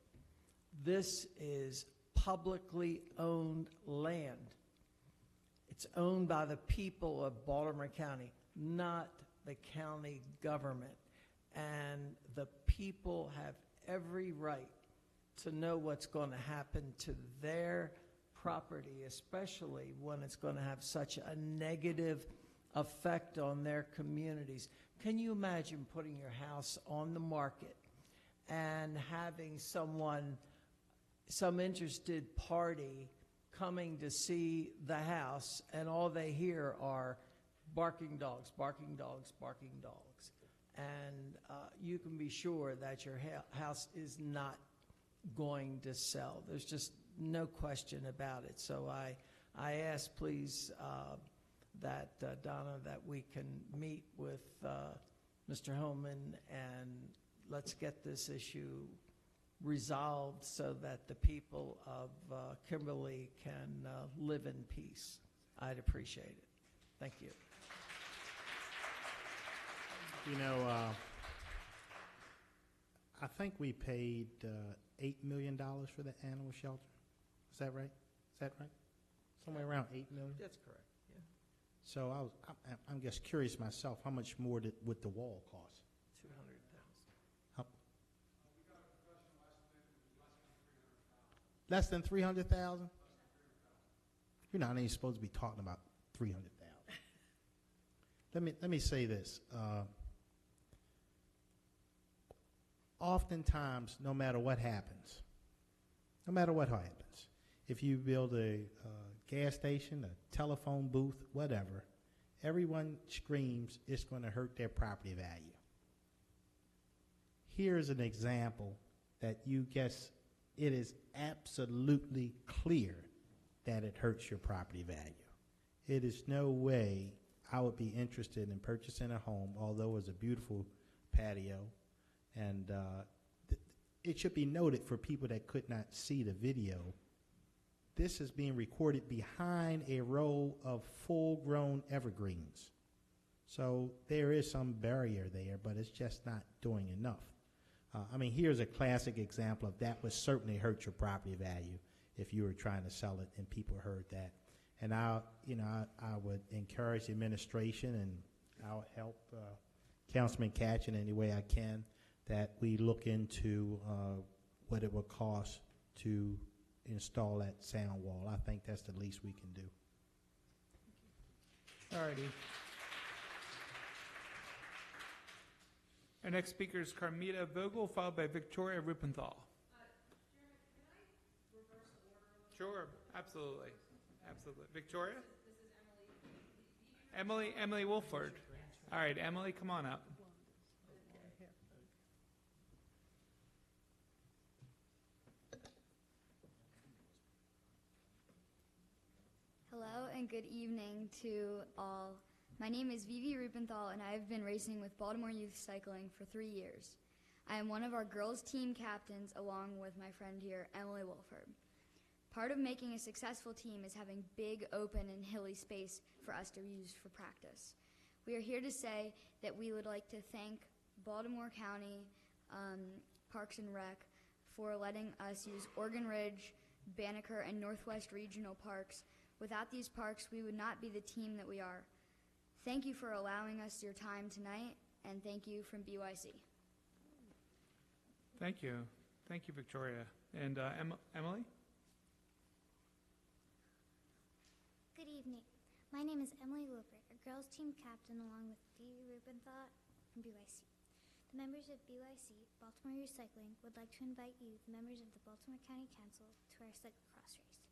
This is publicly owned land. It's owned by the people of Baltimore County, not the county government. And the people have every right to know what's going to happen to their property, especially when it's going to have such a negative effect on their communities. Can you imagine putting your house on the market and having some interested party coming to see the house, and all they hear are barking dogs, barking dogs, barking dogs? And you can be sure that your house is not going to sell. There's just no question about it. So I ask, please, that, Donna, that we can meet with Mr. Homan, and let's get this issue resolved so that the people of Kimberly can live in peace. I'd appreciate it. Thank you. You know, I think we paid $8 million for the animal shelter. Is that right? Is that right? Somewhere around $8 million? That's correct, yeah. So I'm just curious myself, how much more would the wall cost? $200,000. Less than 300,000? You're not even supposed to be talking about 300,000. Let me say this. Oftentimes, no matter what happens, if you build a gas station, a telephone booth, whatever, everyone screams it's going to hurt their property value. Here's an example that you guess it is absolutely clear that it hurts your property value. It is no way I would be interested in purchasing a home, although it's a beautiful patio. And it should be noted for people that could not see the video, this is being recorded behind a row of full-grown evergreens. So there is some barrier there, but it's just not doing enough. I mean, here's a classic example of that would certainly hurt your property value if you were trying to sell it and people heard that. And I would encourage the administration, and I'll help Councilman Catch in any way I can, that we look into what it would cost to install that sound wall. I think that's the least we can do. All righty. Our next speaker is Carmita Vogel, followed by Victoria Rupenthal. Sure, absolutely. Absolutely. Victoria? Emily Wolford. All right, Emily, come on up. Hello and good evening to all. My name is Vivi Rupenthal, and I have been racing with Baltimore Youth Cycling for 3 years. I am one of our girls' team captains, along with my friend here, Emily Wolford. Part of making a successful team is having big, open, and hilly space for us to use for practice. We are here to say that we would like to thank Baltimore County Parks and Rec for letting us use Oregon Ridge, Banneker, and Northwest Regional Parks. Without these parks, we would not be the team that we are. Thank you for allowing us your time tonight, and thank you from BYC. Thank you. Thank you, Victoria. And Emily? Good evening. My name is Emily Wilbert, a girls' team captain along with Vivi Rupenthal from BYC. The members of BYC, Baltimore Youth Cycling, would like to invite you, the members of the Baltimore County Council, to our cyclocross race.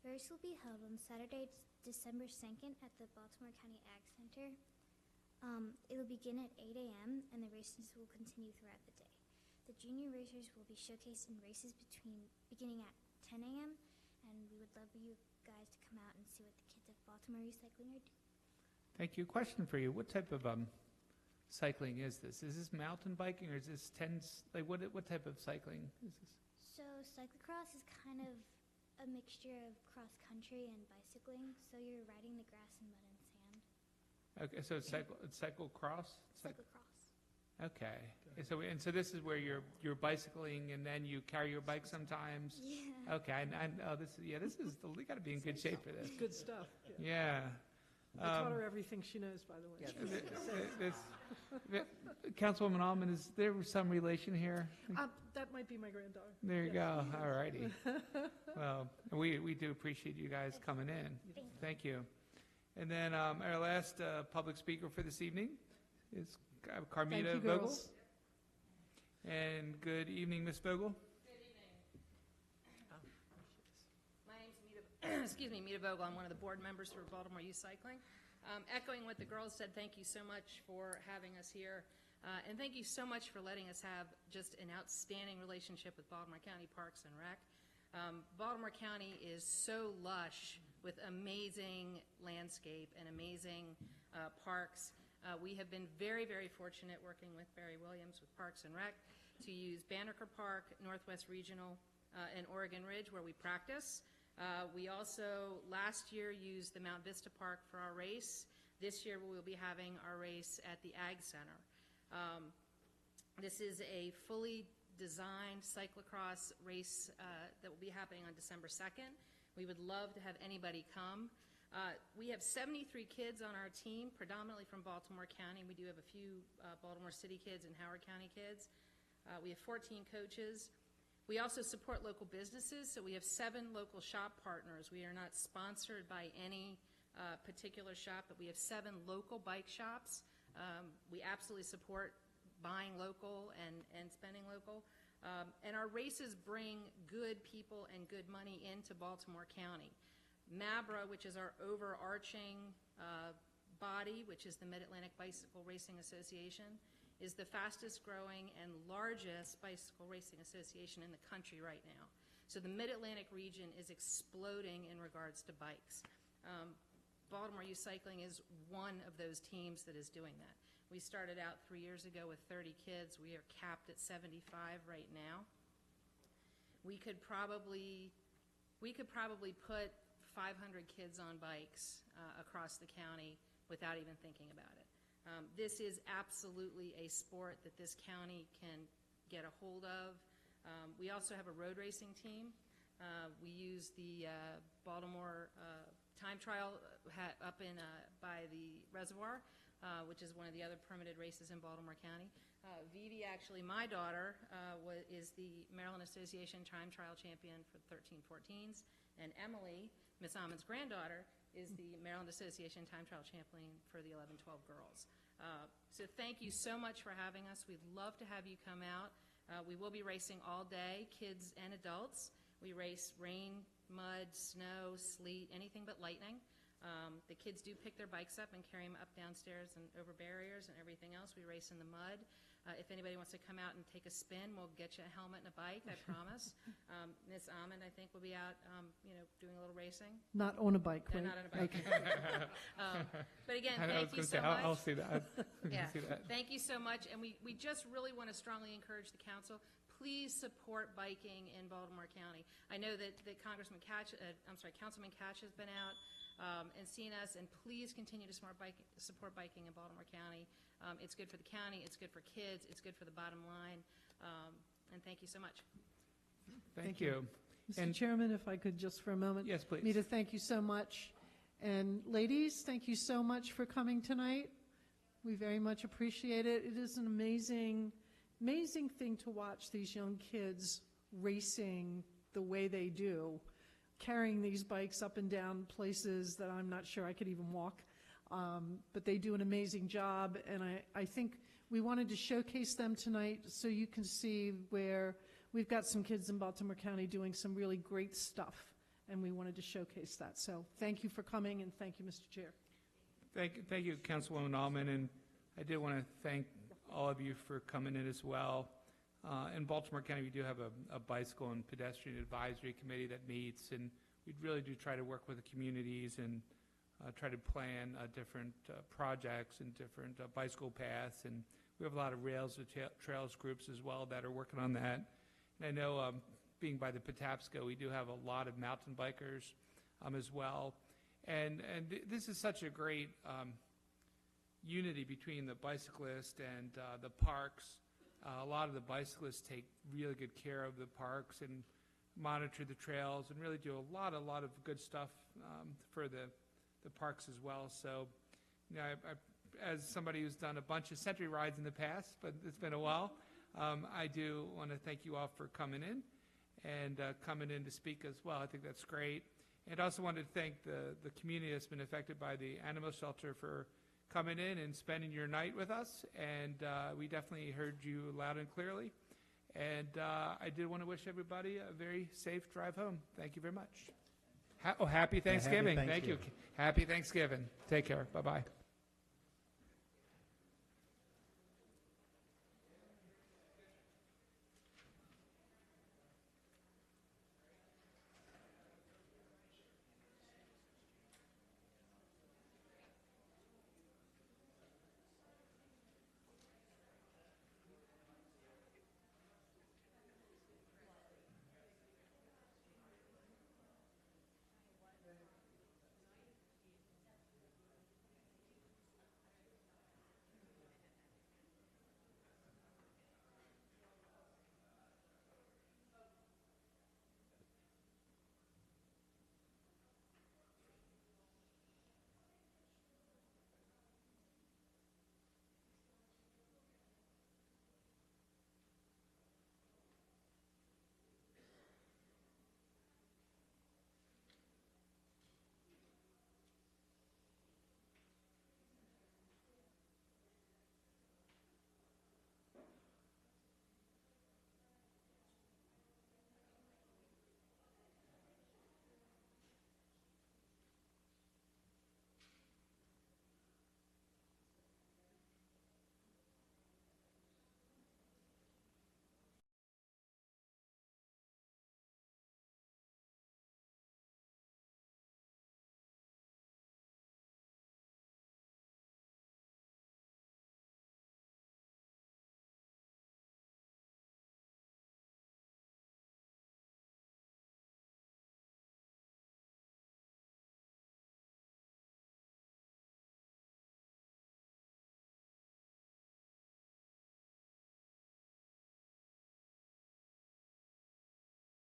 The race will be held on Saturday, December 2nd at the Baltimore County Ag Center. It will begin at 8 a.m. and the races will continue throughout the day. The junior racers will be showcased in races beginning at 10 a.m. and we would love you guys to come out and see what the kids of Baltimore Recycling are doing. Thank you. Question for you. What type of cycling is this? Is this mountain biking or is this what type of cycling is this? So cyclocross is kind of a mixture of cross-country and bicycling, so you're riding the grass and mud and sand. Okay, so it's cyclocross? Cyclocross. Okay. So this is where you're bicycling and then you carry your bike sometimes? Yeah. Okay. We got to be in good shape for this. Good stuff. Yeah. I taught her everything she knows, by the way. Councilwoman Allman, is there some relation here? That might be my granddaughter. There you go. All righty. Well, we do appreciate you guys coming in. Thank you. And then our last public speaker for this evening is Carmita Vogel. And good evening, Ms. Vogel. Good evening. My name's Mita Vogel. I'm one of the board members for Baltimore Youth Cycling. Echoing what the girls said, thank you so much for having us here. And thank you so much for letting us have just an outstanding relationship with Baltimore County Parks and Rec. Baltimore County is so lush with amazing landscape and amazing parks. We have been very, very fortunate working with Barry Williams with Parks and Rec to use Banneker Park, Northwest Regional, and Oregon Ridge where we practice. We also last year used the Mount Vista Park for our race. This year we will be having our race at the Ag Center. This is a fully designed cyclocross race that will be happening on December 2nd. We would love to have anybody come. We have 73 kids on our team, predominantly from Baltimore County. We do have a few Baltimore City kids and Howard County kids. We have 14 coaches. We also support local businesses, so we have 7 local shop partners. We are not sponsored by any particular shop, but we have 7 local bike shops. We absolutely support buying local and spending local. And our races bring good people and good money into Baltimore County. MABRA, which is our overarching body, which is the Mid-Atlantic Bicycle Racing Association, is the fastest growing and largest bicycle racing association in the country right now. So the Mid-Atlantic region is exploding in regards to bikes. Baltimore Youth Cycling is one of those teams that is doing that. We started out 3 years ago with 30 kids. We are capped at 75 right now. We could probably put 500 kids on bikes across the county without even thinking about it. This is absolutely a sport that this county can get a hold of. We also have a road racing team. We use the Baltimore time trial up in by the reservoir, which is one of the other permitted races in Baltimore County. Vivi, actually, my daughter, is the Maryland Association time trial champion for 13-14s, and Emily, Miss Ahmed's granddaughter, is the Maryland Association time trial champion for the 11-12 girls. So thank you so much for having us. We'd love to have you come out. We will be racing all day, kids and adults. We race rain, mud, snow, sleet, anything but lightning. The kids do pick their bikes up and carry them up downstairs and over barriers and everything else. We race in the mud. If anybody wants to come out and take a spin, we'll get you a helmet and a bike, I promise. Miss Ahmed, I think, will be out, doing a little racing. Not on a bike, No, right? not on a bike. Okay. But again, I was thank you gonna say, so much. I'll see that. Yeah, See that. thank you so much, and we just really want to strongly encourage the council, please support biking in Baltimore County. I know that Councilman Catch has been out and seen us, and please continue to support biking in Baltimore County. It's good for the county, it's good for kids, it's good for the bottom line, and thank you so much. Thank you. Mr. Chairman, if I could just for a moment. Yes, please. Mita, thank you so much. And ladies, thank you so much for coming tonight. We very much appreciate it. It is an amazing thing to watch these young kids racing the way they do, carrying these bikes up and down places that I'm not sure I could even walk. But they do an amazing job, and I think we wanted to showcase them tonight so you can see where we've got some kids in Baltimore County doing some really great stuff, and we wanted to showcase that. So thank you for coming, and thank you, Mr. Chair. Thank you, Councilwoman Allman, and I did want to thank all of you for coming in as well. In Baltimore County, we do have a bicycle and pedestrian advisory committee that meets, and we really do try to work with the communities and try to plan different projects and different bicycle paths. And we have a lot of rails and trails groups as well that are working on that. And I know being by the Patapsco, we do have a lot of mountain bikers as well. And this is such a great unity between the bicyclist and the parks. A lot of the bicyclists take really good care of the parks and monitor the trails and really do a lot of good stuff for the parks as well. So, I, as somebody who's done a bunch of century rides in the past, but it's been a while, I do want to thank you all for coming in and coming in to speak as well. I think that's great. And also wanted to thank the community that's been affected by the animal shelter for coming in and spending your night with us. And we definitely heard you loud and clearly. And I did want to wish everybody a very safe drive home. Thank you very much. Happy Thanksgiving. Happy Thank you. Thanksgiving. Happy Thanksgiving. Take care. Bye-bye.